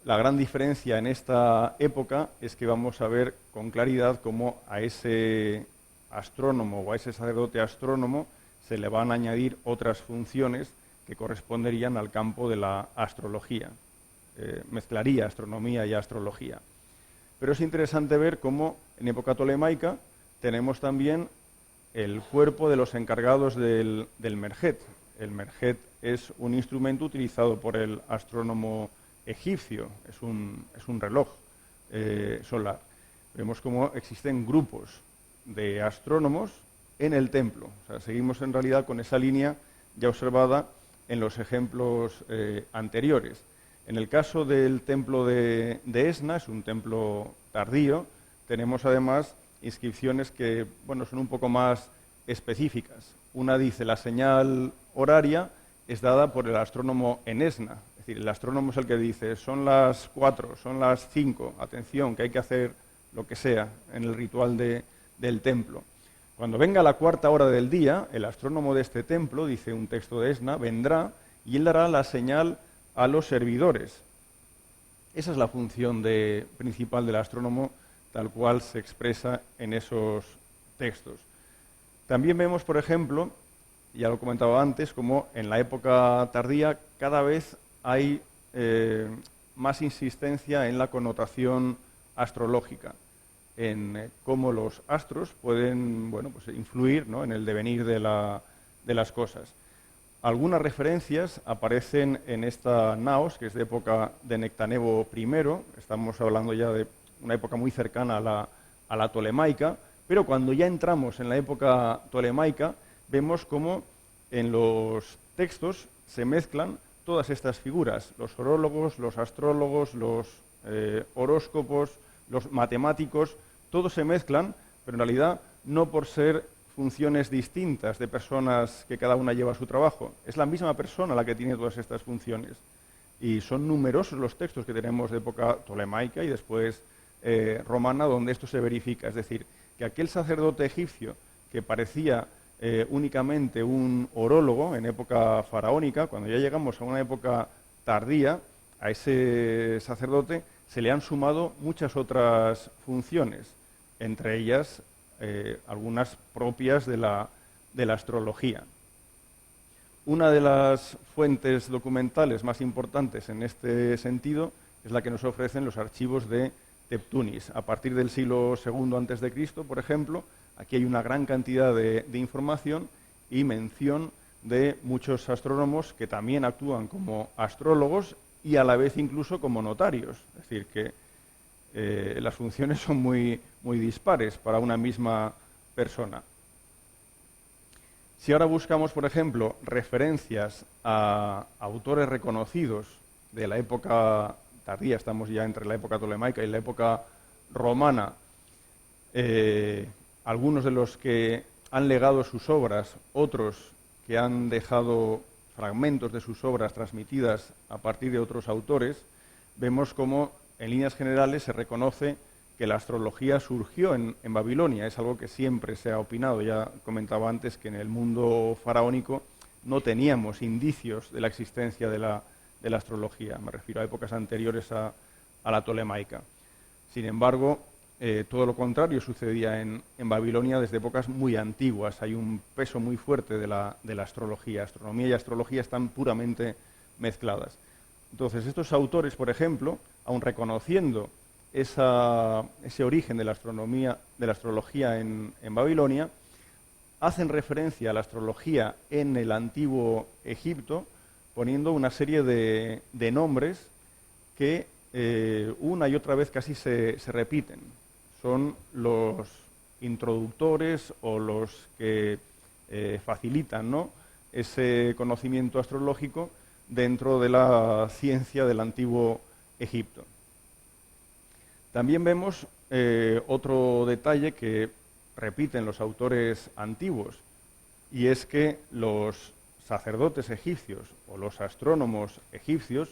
La gran diferencia en esta época es que vamos a ver con claridad cómo a ese astrónomo o a ese sacerdote astrónomo se le van a añadir otras funciones que corresponderían al campo de la astrología. Mezclaría astronomía y astrología. Pero es interesante ver cómo en época tolemaica tenemos también el cuerpo de los encargados del merjet. El merjet es un instrumento utilizado por el astrónomo egipcio, es un reloj solar. Vemos cómo existen grupos de astrónomos en el templo. O sea, seguimos en realidad con esa línea ya observada en los ejemplos anteriores. En el caso del templo de Esna, es un templo tardío, tenemos además inscripciones que son un poco más específicas. Una dice: la señal horaria es dada por el astrónomo en Esna. Es decir, el astrónomo es el que dice: son las 4, son las 5, atención, que hay que hacer lo que sea en el ritual del templo. Cuando venga la 4ª hora del día, el astrónomo de este templo, dice un texto de Esna, vendrá y él dará la señal a los servidores. Esa es la función principal del astrónomo, tal cual se expresa en esos textos. También vemos, por ejemplo, ya lo comentaba antes, como en la época tardía cada vez hay más insistencia en la connotación astrológica, en cómo los astros pueden influir, ¿no?, en el devenir de las cosas. Algunas referencias aparecen en esta naos, que es de época de Nectanebo I, estamos hablando ya de una época muy cercana a la tolemaica, pero cuando ya entramos en la época tolemaica, vemos cómo en los textos se mezclan todas estas figuras, los orólogos, los astrólogos, los horóscopos, los matemáticos, todos se mezclan, pero en realidad no por ser funciones distintas de personas que cada una lleva su trabajo. Es la misma persona la que tiene todas estas funciones. Y son numerosos los textos que tenemos de época tolemaica y después romana donde esto se verifica. Es decir, que aquel sacerdote egipcio que parecía únicamente un orólogo en época faraónica, cuando ya llegamos a una época tardía, a ese sacerdote se le han sumado muchas otras funciones, entre ellas algunas propias de la astrología. Una de las fuentes documentales más importantes en este sentido es la que nos ofrecen los archivos de Teptunis. A partir del siglo II a.C., por ejemplo, aquí hay una gran cantidad de información y mención de muchos astrónomos que también actúan como astrólogos y a la vez incluso como notarios. Es decir, que las funciones son muy dispares para una misma persona. Si ahora buscamos, por ejemplo, referencias a autores reconocidos de la época tardía, estamos ya entre la época tolemaica y la época romana, algunos de los que han legado sus obras, otros que han dejado fragmentos de sus obras transmitidas a partir de otros autores, vemos cómo en líneas generales se reconoce que la astrología surgió en Babilonia. Es algo que siempre se ha opinado. Ya comentaba antes que en el mundo faraónico no teníamos indicios de la existencia de la astrología. Me refiero a épocas anteriores a la tolemaica. Sin embargo, todo lo contrario sucedía en Babilonia desde épocas muy antiguas. Hay un peso muy fuerte de la astrología. Astronomía y astrología están puramente mezcladas. Entonces, estos autores, por ejemplo, aun reconociendo ese origen de la astrología en Babilonia, hacen referencia a la astrología en el antiguo Egipto, poniendo una serie de nombres que una y otra vez casi se repiten. Son los introductores o los que facilitan, ¿no?, ese conocimiento astrológico dentro de la ciencia del antiguo Egipto. También vemos otro detalle que repiten los autores antiguos, y es que los sacerdotes egipcios o los astrónomos egipcios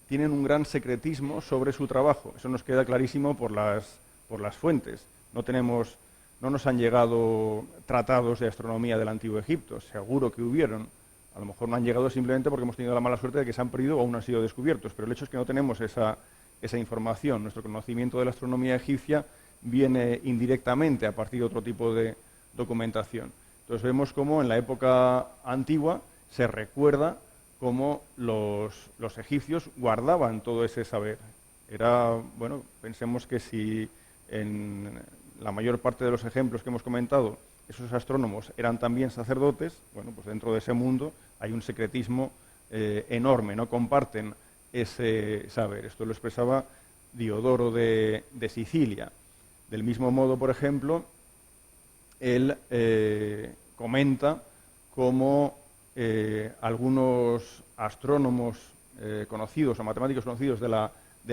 tienen un gran secretismo sobre su trabajo. Eso nos queda clarísimo por las fuentes. No nos han llegado tratados de astronomía del antiguo Egipto, seguro que hubieron. A lo mejor no han llegado simplemente porque hemos tenido la mala suerte de que se han perdido o aún no han sido descubiertos, pero el hecho es que no tenemos esa información. Nuestro conocimiento de la astronomía egipcia viene indirectamente a partir de otro tipo de documentación. Entonces vemos cómo en la época antigua se recuerda cómo los egipcios guardaban todo ese saber. Pensemos que si en la mayor parte de los ejemplos que hemos comentado esos astrónomos eran también sacerdotes, pues dentro de ese mundo hay un secretismo enorme, no comparten ese saber. Esto lo expresaba Diodoro de Sicilia. Del mismo modo, por ejemplo, él comenta cómo algunos astrónomos conocidos o matemáticos conocidos de la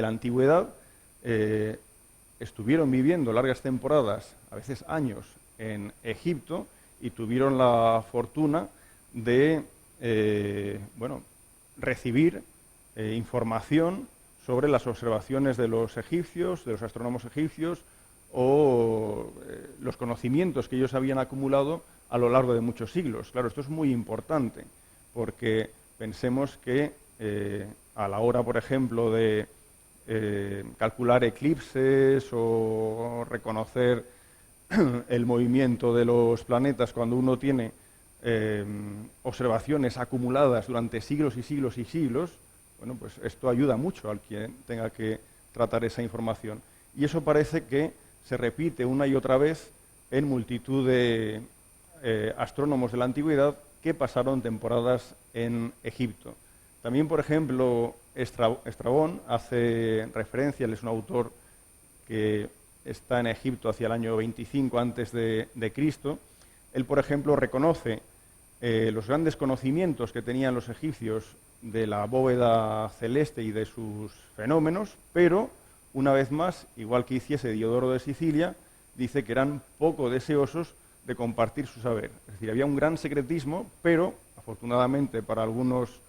antigüedad estuvieron viviendo largas temporadas, a veces años, en Egipto y tuvieron la fortuna de recibir información sobre las observaciones de los egipcios, de los astrónomos egipcios, o los conocimientos que ellos habían acumulado a lo largo de muchos siglos. Claro, esto es muy importante, porque pensemos que a la hora, por ejemplo, de calcular eclipses o reconocer el movimiento de los planetas, cuando uno tiene observaciones acumuladas durante siglos y siglos y siglos, pues esto ayuda mucho al quien tenga que tratar esa información. Y eso parece que se repite una y otra vez en multitud de astrónomos de la antigüedad que pasaron temporadas en Egipto. También, por ejemplo, Estrabón hace referencia, él es un autor que está en Egipto hacia el año 25 antes de Cristo. Él, por ejemplo, reconoce los grandes conocimientos que tenían los egipcios de la bóveda celeste y de sus fenómenos, pero, una vez más, igual que hiciese Diodoro de Sicilia, dice que eran poco deseosos de compartir su saber. Es decir, había un gran secretismo, pero, afortunadamente para algunos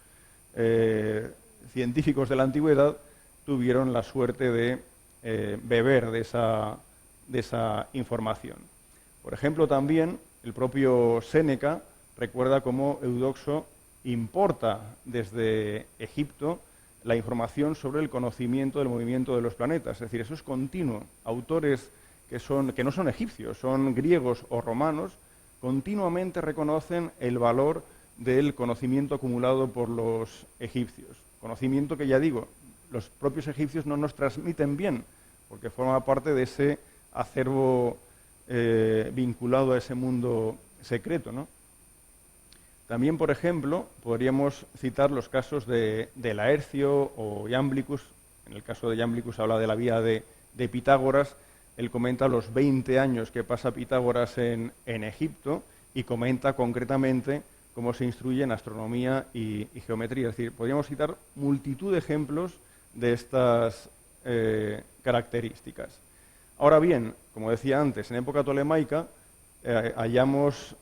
científicos de la antigüedad, tuvieron la suerte de beber de esa información. Por ejemplo, también el propio Séneca recuerda cómo Eudoxo importa desde Egipto la información sobre el conocimiento del movimiento de los planetas. Es decir, eso es continuo. Autores que no son egipcios, son griegos o romanos, continuamente reconocen el valor del conocimiento acumulado por los egipcios. Conocimiento que, ya digo, los propios egipcios no nos transmiten bien, porque forma parte de ese acervo vinculado a ese mundo secreto, ¿no? También, por ejemplo, podríamos citar los casos de Laercio o Iamblicus. En el caso de Iamblicus habla de la vida de Pitágoras. Él comenta los 20 años que pasa Pitágoras en Egipto y comenta concretamente cómo se instruye en astronomía y geometría. Es decir, podríamos citar multitud de ejemplos de estas características. Ahora bien, como decía antes, en época tolemaica hallamos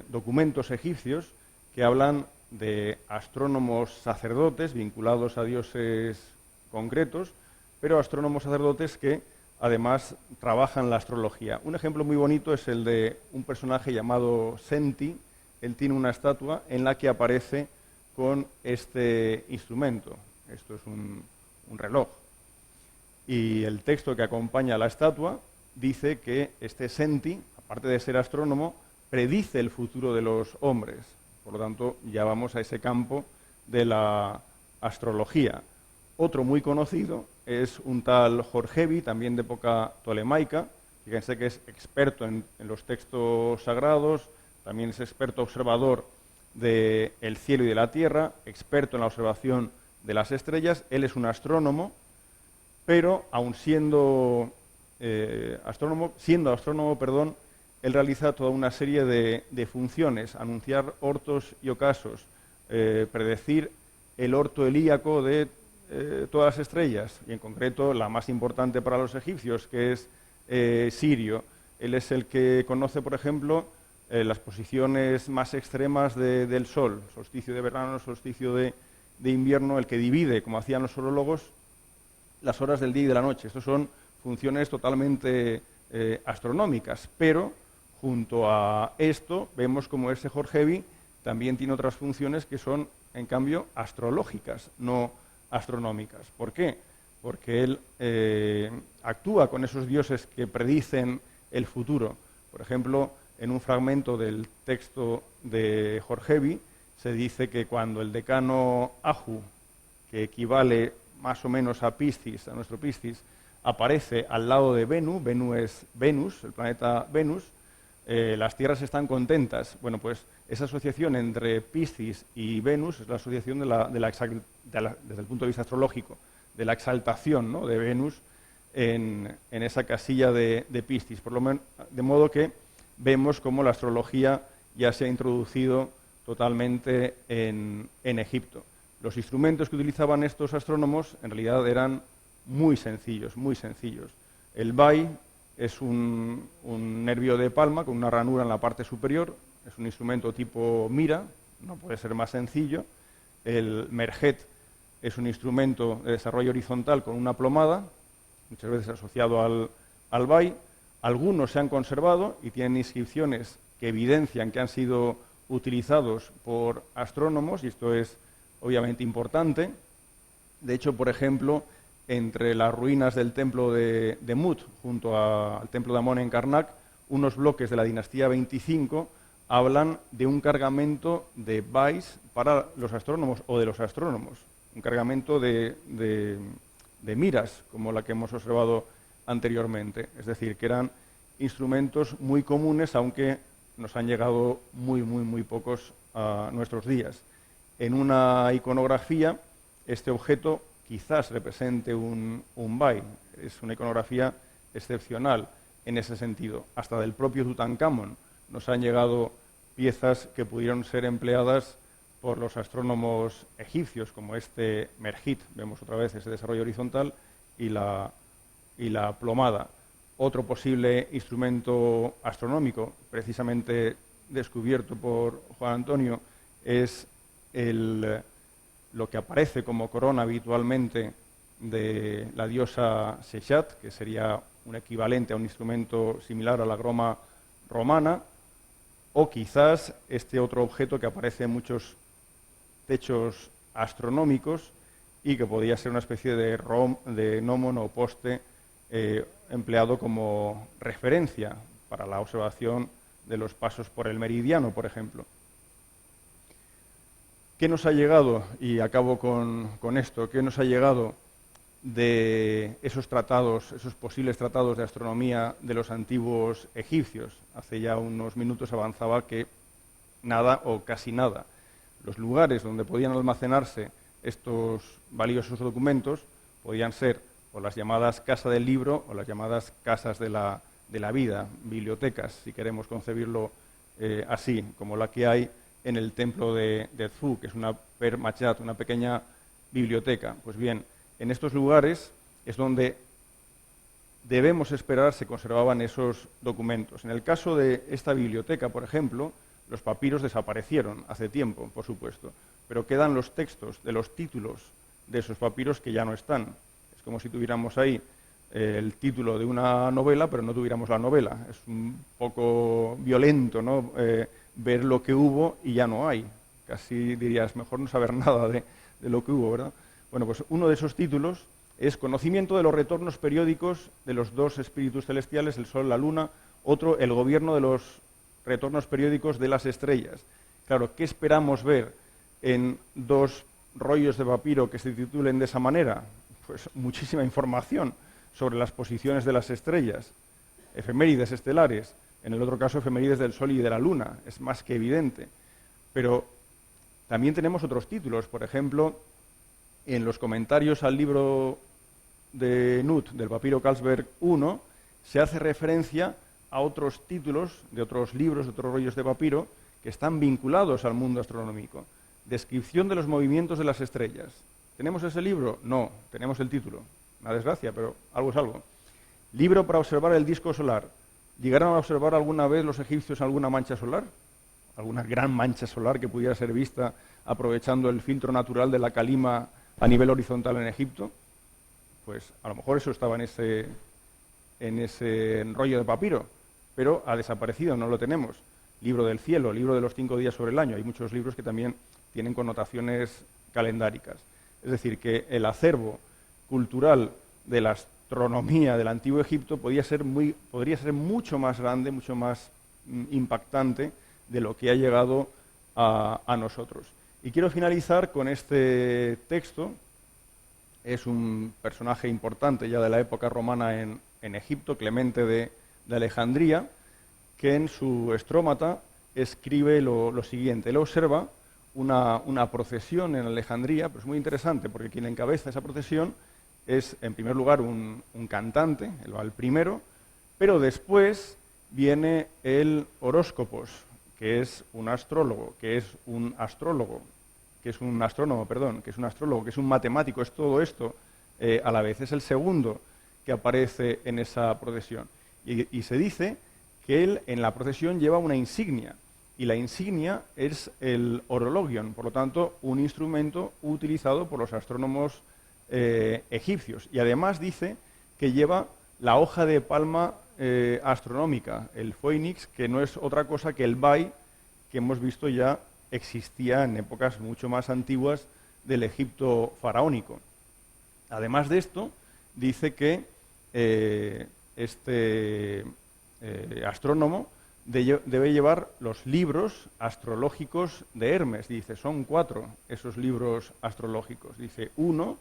documentos egipcios que hablan de astrónomos sacerdotes vinculados a dioses concretos, pero astrónomos sacerdotes que además trabajan la astrología. Un ejemplo muy bonito es el de un personaje llamado Senti. Él tiene una estatua en la que aparece con este instrumento. Esto es un reloj. Y el texto que acompaña a la estatua dice que este Senti, aparte de ser astrónomo, predice el futuro de los hombres. Por lo tanto, ya vamos a ese campo de la astrología. Otro muy conocido es un tal Jorgevi, también de época tolemaica. Fíjense que es experto en los textos sagrados, también es experto observador del cielo y de la tierra, experto en la observación de las estrellas. Él es un astrónomo, pero aun siendo astrónomo, él realiza toda una serie de funciones: anunciar ortos y ocasos, predecir el orto helíaco de todas las estrellas, y en concreto la más importante para los egipcios, que es Sirio. Él es el que conoce, por ejemplo, las posiciones más extremas del Sol, solsticio de verano, solsticio de invierno, el que divide, como hacían los horólogos, las horas del día y de la noche. Estas son funciones totalmente astronómicas, pero junto a esto vemos como ese Jorgevi también tiene otras funciones que son, en cambio, astrológicas, no astronómicas. ¿Por qué? Porque él actúa con esos dioses que predicen el futuro. Por ejemplo, en un fragmento del texto de Jorgevi se dice que cuando el decano Ahu, que equivale más o menos a Piscis, a nuestro Piscis, aparece al lado de Venus, Venus es Venus, el planeta Venus, las tierras están contentas. Bueno, pues esa asociación entre Piscis y Venus es la asociación desde el punto de vista astrológico, de la exaltación, ¿no?, de Venus en esa casilla de Piscis. Por lo menos, de modo que vemos cómo la astrología ya se ha introducido totalmente en Egipto. Los instrumentos que utilizaban estos astrónomos en realidad eran muy sencillos, muy sencillos. El bai es un nervio de palma con una ranura en la parte superior, es un instrumento tipo mira, no puede ser más sencillo. El merjet es un instrumento de desarrollo horizontal con una plomada, muchas veces asociado al bai. Algunos se han conservado y tienen inscripciones que evidencian que han sido utilizados por astrónomos, y esto es obviamente importante. De hecho, por ejemplo, entre las ruinas del templo de Mut, junto al templo de Amón en Karnak, unos bloques de la dinastía 25 hablan de un cargamento de bais para los astrónomos o de los astrónomos, un cargamento de miras, como la que hemos observado anteriormente. Es decir, que eran instrumentos muy comunes, aunque nos han llegado muy pocos a nuestros días. En una iconografía, este objeto quizás represente un bai. Es una iconografía excepcional en ese sentido. Hasta del propio Tutankamón nos han llegado piezas que pudieron ser empleadas por los astrónomos egipcios, como este merjit, vemos otra vez ese desarrollo horizontal, y la plomada. Otro posible instrumento astronómico, precisamente descubierto por Juan Antonio, es lo que aparece como corona habitualmente de la diosa Sechat, que sería un equivalente a un instrumento similar a la groma romana, o quizás este otro objeto que aparece en muchos techos astronómicos y que podría ser una especie de gnomon o poste empleado como referencia para la observación de los pasos por el meridiano, por ejemplo. ¿Qué nos ha llegado? Y acabo con esto. ¿Qué nos ha llegado de esos tratados, esos posibles tratados de astronomía de los antiguos egipcios? Hace ya unos minutos avanzaba que nada o casi nada. Los lugares donde podían almacenarse estos valiosos documentos podían ser o las llamadas casas del libro o las llamadas casas de la vida, bibliotecas, si queremos concebirlo así, como la que hay en el templo de Edfu, que es una permachat, una pequeña biblioteca. Pues bien, en estos lugares es donde debemos esperar se conservaban esos documentos. En el caso de esta biblioteca, por ejemplo, Los papiros desaparecieron hace tiempo, por supuesto, pero quedan los textos de los títulos de esos papiros que ya no están. Es como si tuviéramos ahí el título de una novela, pero no tuviéramos la novela. Es un poco violento, ¿no? Ver lo que hubo y ya no hay. Casi dirías, mejor no saber nada de lo que hubo, ¿verdad? Bueno, pues uno de esos títulos es Conocimiento de los retornos periódicos de los dos espíritus celestiales, el Sol y la Luna. Otro, El gobierno de los retornos periódicos de las estrellas. Claro, ¿qué esperamos ver en dos rollos de papiro que se titulen de esa manera? Pues muchísima información sobre las posiciones de las estrellas, efemérides estelares, en el otro caso efemérides del Sol y de la Luna, es más que evidente. Pero también tenemos otros títulos, por ejemplo, en los comentarios al libro de Nut, del papiro Carlsberg I, se hace referencia a otros títulos de otros libros, de otros rollos de papiro, que están vinculados al mundo astronómico. Descripción de los movimientos de las estrellas. ¿Tenemos ese libro? No, tenemos el título. Una desgracia, pero algo es algo. Libro para observar el disco solar. ¿Llegaron a observar alguna vez los egipcios alguna mancha solar? ¿Alguna gran mancha solar que pudiera ser vista aprovechando el filtro natural de la calima a nivel horizontal en Egipto? Pues a lo mejor eso estaba en ese rollo de papiro, pero ha desaparecido, no lo tenemos. Libro del cielo, libro de los 5 días sobre el año. Hay muchos libros que también tienen connotaciones calendáricas. Es decir, que el acervo cultural de la astronomía del Antiguo Egipto podría ser mucho más grande, mucho más impactante de lo que ha llegado a nosotros. Y quiero finalizar con este texto. Es un personaje importante ya de la época romana en Egipto, Clemente de Alejandría, que en su Estrómata escribe lo siguiente. Él observa una procesión en Alejandría, pero es muy interesante porque quien encabeza esa procesión es, en primer lugar, un cantante, él va el primero, pero después viene el horóscopos, que es un astrólogo, que es un astrólogo, que es un astrónomo, perdón, que es un astrólogo, que es un matemático, es todo esto a la vez. Es el segundo que aparece en esa procesión. Y se dice que él en la procesión lleva una insignia, y la insignia es el horologion, por lo tanto, un instrumento utilizado por los astrónomos egipcios. Y además dice que lleva la hoja de palma astronómica, el phoenix, que no es otra cosa que el bai, que hemos visto ya existía en épocas mucho más antiguas del Egipto faraónico. Además de esto, dice que este astrónomo debe llevar los libros astrológicos de Hermes. Dice, son 4 esos libros astrológicos. Dice, 1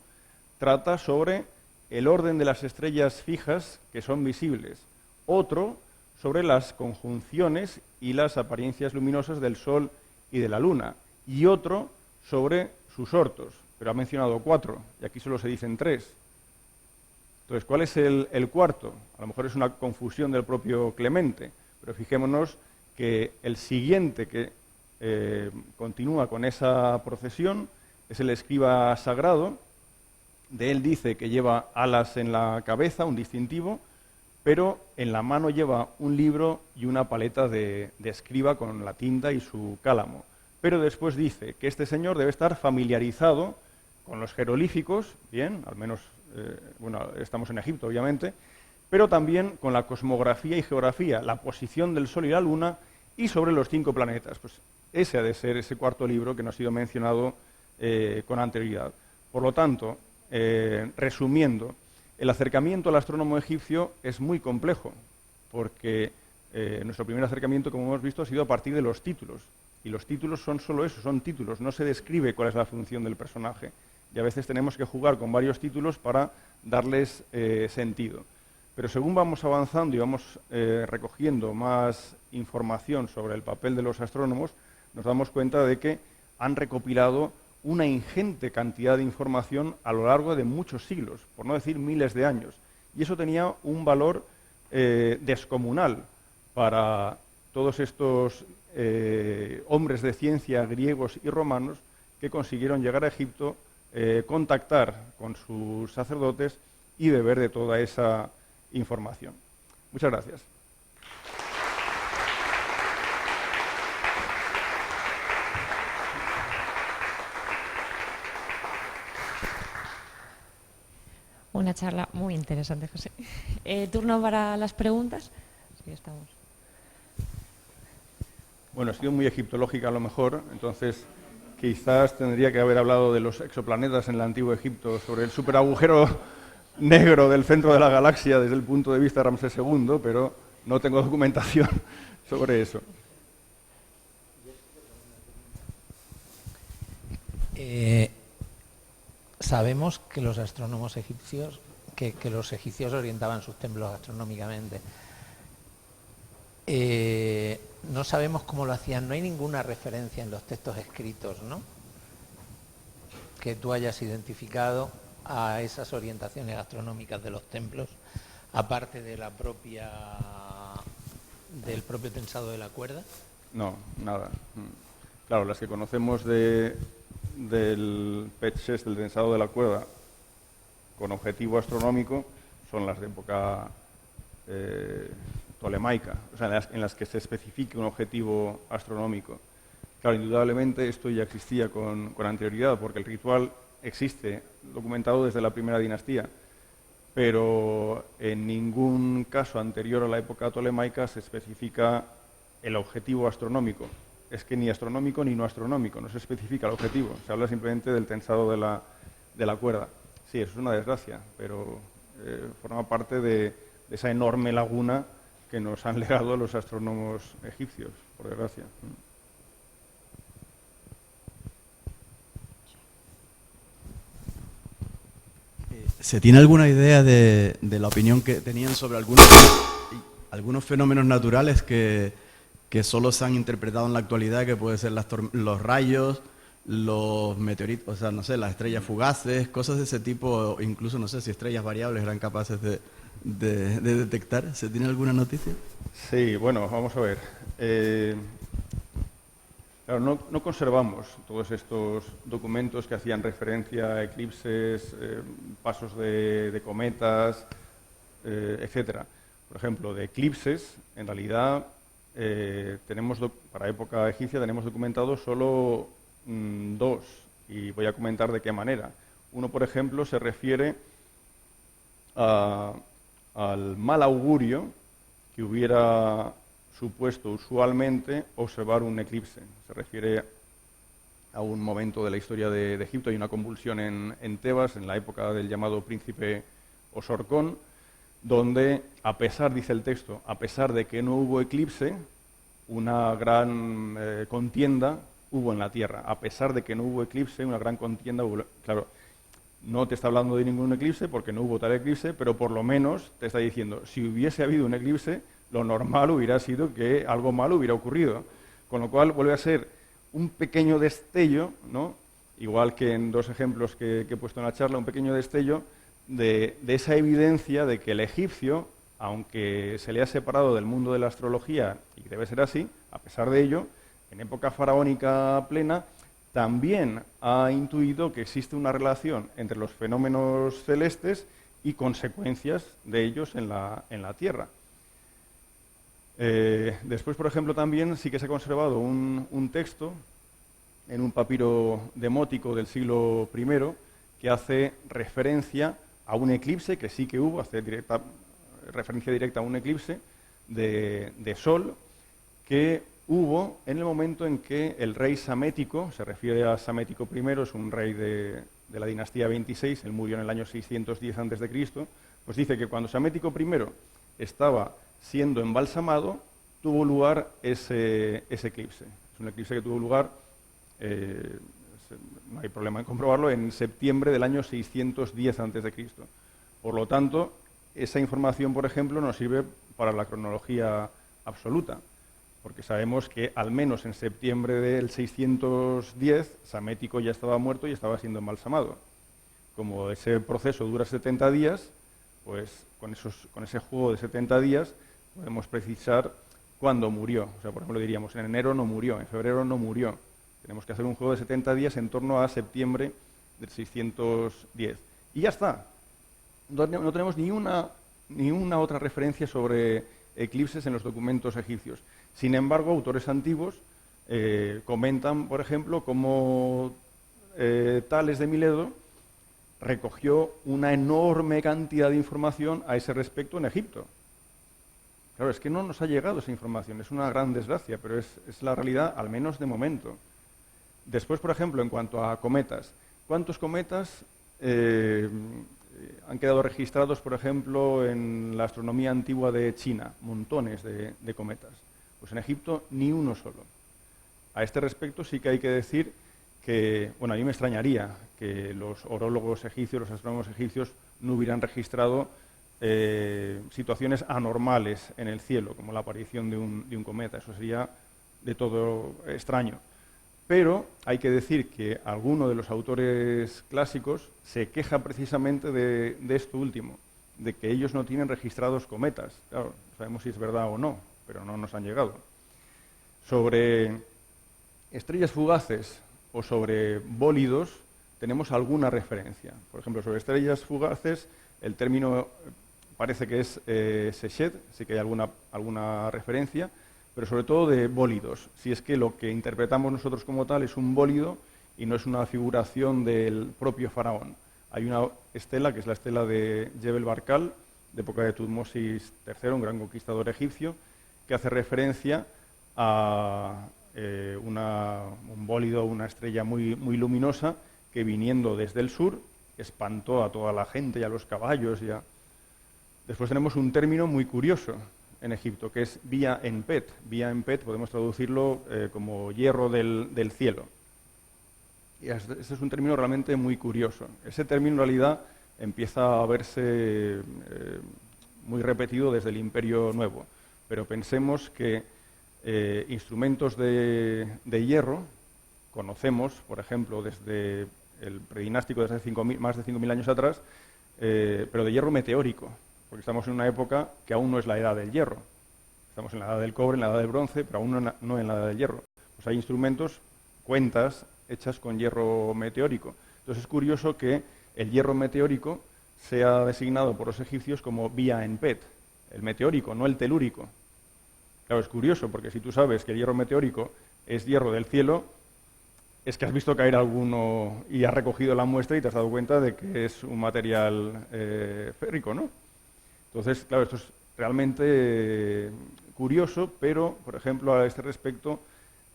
trata sobre el orden de las estrellas fijas que son visibles. Otro sobre las conjunciones y las apariencias luminosas del Sol y de la Luna. Y otro sobre sus ortos. Pero ha mencionado 4, y aquí solo se dicen 3. Entonces, ¿cuál es el cuarto? A lo mejor es una confusión del propio Clemente, pero fijémonos que el siguiente que continúa con esa procesión es el escriba sagrado. De él dice que lleva alas en la cabeza, un distintivo, pero en la mano lleva un libro y una paleta de escriba con la tinta y su cálamo. Pero después dice que este señor debe estar familiarizado con los jeroglíficos, bien, al menos, bueno, estamos en Egipto, obviamente, pero también con la cosmografía y geografía, la posición del Sol y la Luna, y sobre los 5 planetas. Pues ese ha de ser ese cuarto libro que no ha sido mencionado con anterioridad. Por lo tanto, resumiendo, el acercamiento al astrónomo egipcio es muy complejo, porque nuestro primer acercamiento, como hemos visto, ha sido a partir de los títulos. Y los títulos son solo eso, son títulos, no se describe cuál es la función del personaje. Y a veces tenemos que jugar con varios títulos para darles sentido. Pero según vamos avanzando y vamos recogiendo más información sobre el papel de los astrónomos, nos damos cuenta de que han recopilado una ingente cantidad de información a lo largo de muchos siglos, por no decir miles de años. Y eso tenía un valor descomunal para todos estos hombres de ciencia griegos y romanos que consiguieron llegar a Egipto, contactar con sus sacerdotes y beber de toda esa información. Muchas gracias. Una charla muy interesante, José. ¿Turno para las preguntas? Sí, estamos. Bueno, ha sido muy egiptológica a lo mejor, entonces quizás tendría que haber hablado de los exoplanetas en el antiguo Egipto, sobre el superagujero negro del centro de la galaxia desde el punto de vista de Ramsés II, pero no tengo documentación sobre eso. Sabemos que los astrónomos egipcios, que los egipcios orientaban sus templos astronómicamente. No sabemos cómo lo hacían, no hay ninguna referencia en los textos escritos, ¿no?, que tú hayas identificado a esas orientaciones astronómicas de los templos, aparte de del propio tensado de la cuerda. No, nada. Claro, las que conocemos del PET-6, del tensado de la cuerda, con objetivo astronómico, son las de época tolemaica, o sea, en las que se especifique un objetivo astronómico. Claro, indudablemente esto ya existía con anterioridad, porque el ritual existe documentado desde la primera dinastía, pero en ningún caso anterior a la época tolemaica se especifica el objetivo astronómico. Es que ni astronómico ni no astronómico, no se especifica el objetivo, se habla simplemente del tensado de la cuerda. Sí, eso es una desgracia, pero forma parte de esa enorme laguna que nos han legado los astrónomos egipcios, por desgracia. ¿Se tiene alguna idea de la opinión que tenían sobre algunos fenómenos naturales que solo se han interpretado en la actualidad, que pueden ser los rayos, los meteoritos, o sea, no sé, las estrellas fugaces, cosas de ese tipo, incluso no sé si estrellas variables eran capaces de detectar? ¿Se tiene alguna noticia? Sí, bueno, vamos a ver. Claro, no conservamos todos estos documentos que hacían referencia a eclipses, pasos de cometas, etcétera. Por ejemplo, de eclipses, en realidad, para época egipcia tenemos documentados solo dos, y voy a comentar de qué manera. Uno, por ejemplo, se refiere al mal augurio que hubiera supuesto usualmente observar un eclipse. Se refiere a un momento de la historia de Egipto. Hay una convulsión en Tebas, en la época del llamado príncipe Osorcón, donde, a pesar, dice el texto, a pesar de que no hubo eclipse, una gran contienda hubo en la tierra. A pesar de que no hubo eclipse, una gran contienda hubo. Claro, no te está hablando de ningún eclipse porque no hubo tal eclipse, pero por lo menos te está diciendo, si hubiese habido un eclipse, lo normal hubiera sido que algo malo hubiera ocurrido. Con lo cual vuelve a ser un pequeño destello, ¿no?, igual que en dos ejemplos que he puesto en la charla, un pequeño destello de esa evidencia de que el egipcio, aunque se le ha separado del mundo de la astrología, y debe ser así, a pesar de ello, en época faraónica plena, también ha intuido que existe una relación entre los fenómenos celestes y consecuencias de ellos en la Tierra. Después, por ejemplo, también sí que se ha conservado un texto en un papiro demótico del siglo I que hace referencia a un eclipse, que sí que hubo, hace referencia directa a un eclipse de sol que hubo en el momento en que el rey Samético, se refiere a Samético I, es un rey de la dinastía 26, él murió en el año 610 a.C., pues dice que cuando Samético I estaba siendo embalsamado, tuvo lugar ese eclipse. Es un eclipse que tuvo lugar, no hay problema en comprobarlo, en septiembre del año 610 a.C. Por lo tanto, esa información, por ejemplo, nos sirve para la cronología absoluta, porque sabemos que al menos en septiembre del 610, Samético ya estaba muerto y estaba siendo embalsamado. Como ese proceso dura 70 días, pues con ese juego de 70 días podemos precisar cuándo murió. O sea, por ejemplo, diríamos, en enero no murió, en febrero no murió. Tenemos que hacer un juego de 70 días en torno a septiembre del 610. Y ya está. No tenemos ni una otra referencia sobre eclipses en los documentos egipcios. Sin embargo, autores antiguos comentan, por ejemplo, cómo Tales de Mileto recogió una enorme cantidad de información a ese respecto en Egipto. Claro, es que no nos ha llegado esa información, es una gran desgracia, pero es la realidad, al menos de momento. Después, por ejemplo, en cuanto a cometas, ¿cuántos cometas han quedado registrados, por ejemplo, en la astronomía antigua de China? Montones de cometas. Pues en Egipto ni uno solo. A este respecto sí que hay que decir que, bueno, a mí me extrañaría que los orólogos egipcios, los astrónomos egipcios, no hubieran registrado situaciones anormales en el cielo, como la aparición de un cometa. Eso sería de todo extraño. Pero hay que decir que alguno de los autores clásicos se queja precisamente de esto último, de que ellos no tienen registrados cometas. Claro, no sabemos si es verdad o no, pero no nos han llegado. Sobre estrellas fugaces o sobre bólidos tenemos alguna referencia. Por ejemplo, sobre estrellas fugaces el término parece que es Sechet, sí que hay alguna referencia, pero sobre todo de bólidos, si es que lo que interpretamos nosotros como tal es un bólido y no es una figuración del propio faraón. Hay una estela, que es la estela de Jebel Barkal, de época de Tutmosis III, un gran conquistador egipcio, que hace referencia a un bólido, una estrella muy, muy luminosa, que viniendo desde el sur espantó a toda la gente y a los caballos. Después tenemos un término muy curioso en Egipto, que es Via Enpet. Via Enpet podemos traducirlo como hierro del cielo. Y este es un término realmente muy curioso. Ese término en realidad empieza a verse muy repetido desde el Imperio Nuevo, pero pensemos que instrumentos de hierro conocemos, por ejemplo, desde el predinástico, desde más de 5.000 años atrás, pero de hierro meteórico, porque estamos en una época que aún no es la edad del hierro. Estamos en la edad del cobre, en la edad del bronce, pero aún no en la edad del hierro. Pues hay instrumentos, cuentas, hechas con hierro meteórico. Entonces es curioso que el hierro meteórico sea designado por los egipcios como Via Enpet, el meteórico, no el telúrico. Claro, es curioso, porque si tú sabes que el hierro meteórico es hierro del cielo, es que has visto caer alguno y has recogido la muestra y te has dado cuenta de que es un material férrico, ¿no? Entonces, claro, esto es realmente curioso, pero, por ejemplo, a este respecto,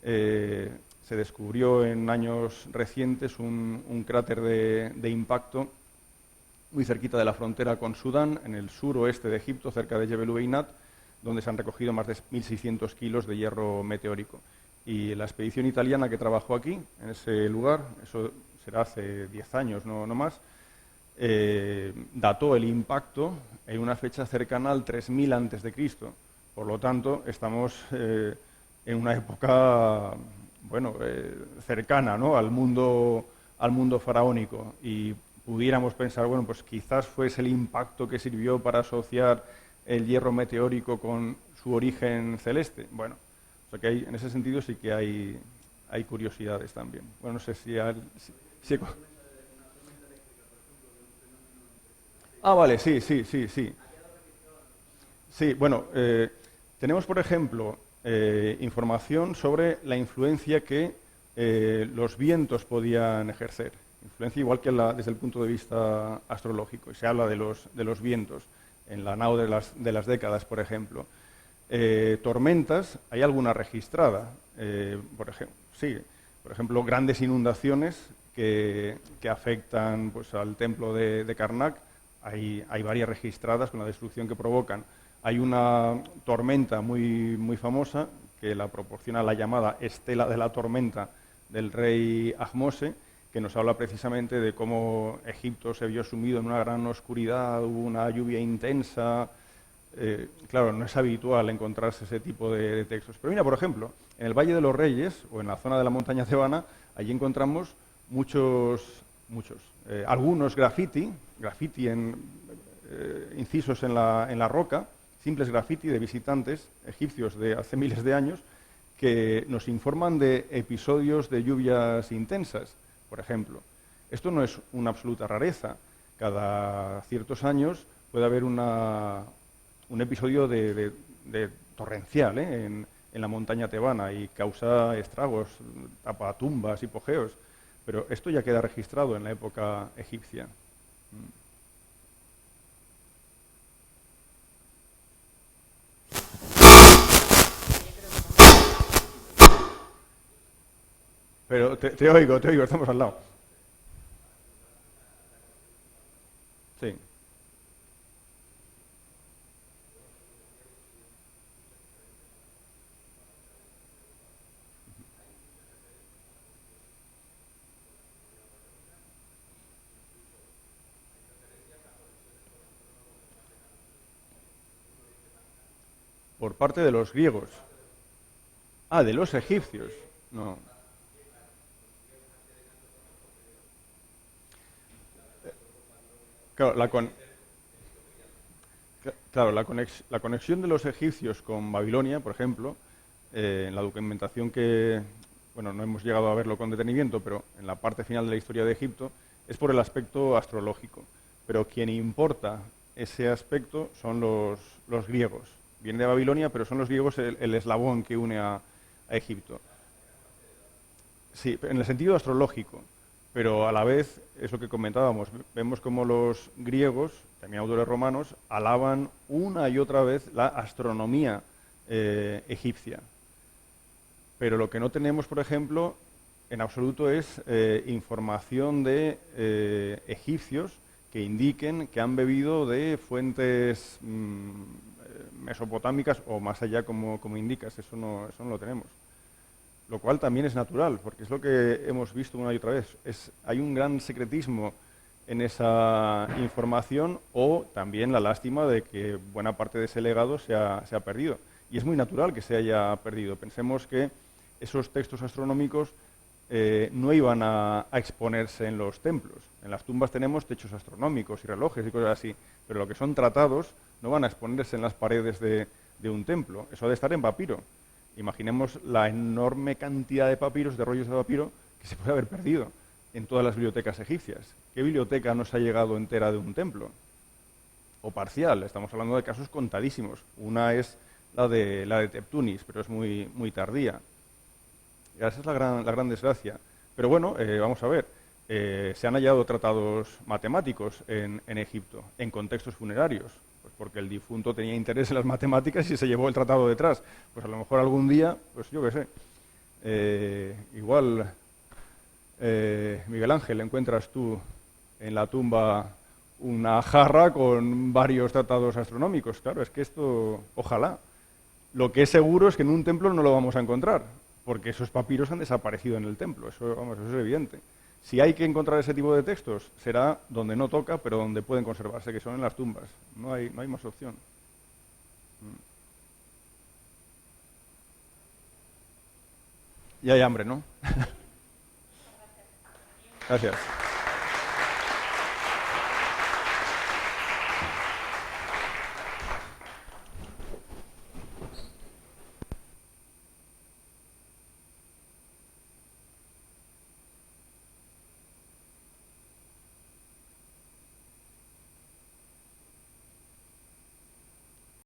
se descubrió en años recientes un cráter de impacto muy cerquita de la frontera con Sudán, en el suroeste de Egipto, cerca de Jebel Ubeinat, donde se han recogido más de 1.600 kilos de hierro meteórico. Y la expedición italiana que trabajó aquí, en ese lugar, eso será hace 10 años, no más, dató el impacto en una fecha cercana al 3000 a.C. Por lo tanto, estamos en una época, bueno, cercana, ¿no?, al mundo faraónico, y pudiéramos pensar, bueno, pues quizás fuese el impacto que sirvió para asociar el hierro meteórico con su origen celeste. Bueno, o sea que en ese sentido sí que hay curiosidades también. Bueno, no sé si... Ah, vale, sí. Sí, bueno, tenemos, por ejemplo, información sobre la influencia que los vientos podían ejercer. Influencia igual que desde el punto de vista astrológico. Y se habla de los vientos en la nao de las décadas, por ejemplo. Tormentas, hay alguna registrada. Por ejemplo, grandes inundaciones que afectan, pues, al templo de Karnak. Hay varias registradas con la destrucción que provocan. Hay una tormenta muy, muy famosa que la proporciona la llamada Estela de la Tormenta del rey Ahmose, que nos habla precisamente de cómo Egipto se vio sumido en una gran oscuridad, hubo una lluvia intensa. Claro, no es habitual encontrarse ese tipo de textos. Pero mira, por ejemplo, en el Valle de los Reyes, o en la zona de la montaña Tebana, allí encontramos algunos graffiti incisos en la roca, simples graffiti de visitantes egipcios de hace miles de años, que nos informan de episodios de lluvias intensas, por ejemplo. Esto no es una absoluta rareza. Cada ciertos años puede haber un episodio de torrencial en la montaña tebana y causa estragos, tapa tumbas, hipogeos. Pero esto ya queda registrado en la época egipcia. Pero te oigo, estamos al lado. Sí. Por parte de los griegos. Ah, de los egipcios. No. Claro, la conexión de los egipcios con Babilonia, por ejemplo, en la documentación que, bueno, no hemos llegado a verlo con detenimiento, pero en la parte final de la historia de Egipto, es por el aspecto astrológico. Pero quien importa ese aspecto son los griegos. Viene de Babilonia, pero son los griegos el eslabón que une a Egipto. Sí, en el sentido astrológico, pero a la vez, es lo que comentábamos, vemos como los griegos, también autores romanos, alaban una y otra vez la astronomía egipcia. Pero lo que no tenemos, por ejemplo, en absoluto es información de egipcios que indiquen que han bebido de fuentes mesopotámicas o más allá, como indicas. Eso no lo tenemos. Lo cual también es natural, porque es lo que hemos visto una y otra vez. Hay un gran secretismo en esa información, o también la lástima de que buena parte de ese legado se ha perdido. Y es muy natural que se haya perdido. Pensemos que esos textos astronómicos no iban a exponerse en los templos. En las tumbas tenemos techos astronómicos y relojes y cosas así, pero lo que son tratados no van a exponerse en las paredes de un templo. Eso ha de estar en papiro. Imaginemos la enorme cantidad de papiros, de rollos de papiro, que se puede haber perdido en todas las bibliotecas egipcias. ¿Qué biblioteca nos ha llegado entera de un templo? O parcial, estamos hablando de casos contadísimos. Una es la de Teptunis, pero es muy, muy tardía. Y esa es la gran desgracia. Pero bueno, vamos a ver, se han hallado tratados matemáticos en Egipto, en contextos funerarios. Pues porque el difunto tenía interés en las matemáticas y se llevó el tratado detrás. Pues a lo mejor algún día, pues yo qué sé, igual Miguel Ángel, encuentras tú en la tumba una jarra con varios tratados astronómicos. Claro, es que esto, ojalá. Lo que es seguro es que en un templo no lo vamos a encontrar, porque esos papiros han desaparecido en el templo, eso es evidente. Si hay que encontrar ese tipo de textos, será donde no toca, pero donde pueden conservarse, que son en las tumbas. No hay más opción. Y hay hambre, ¿no? Gracias.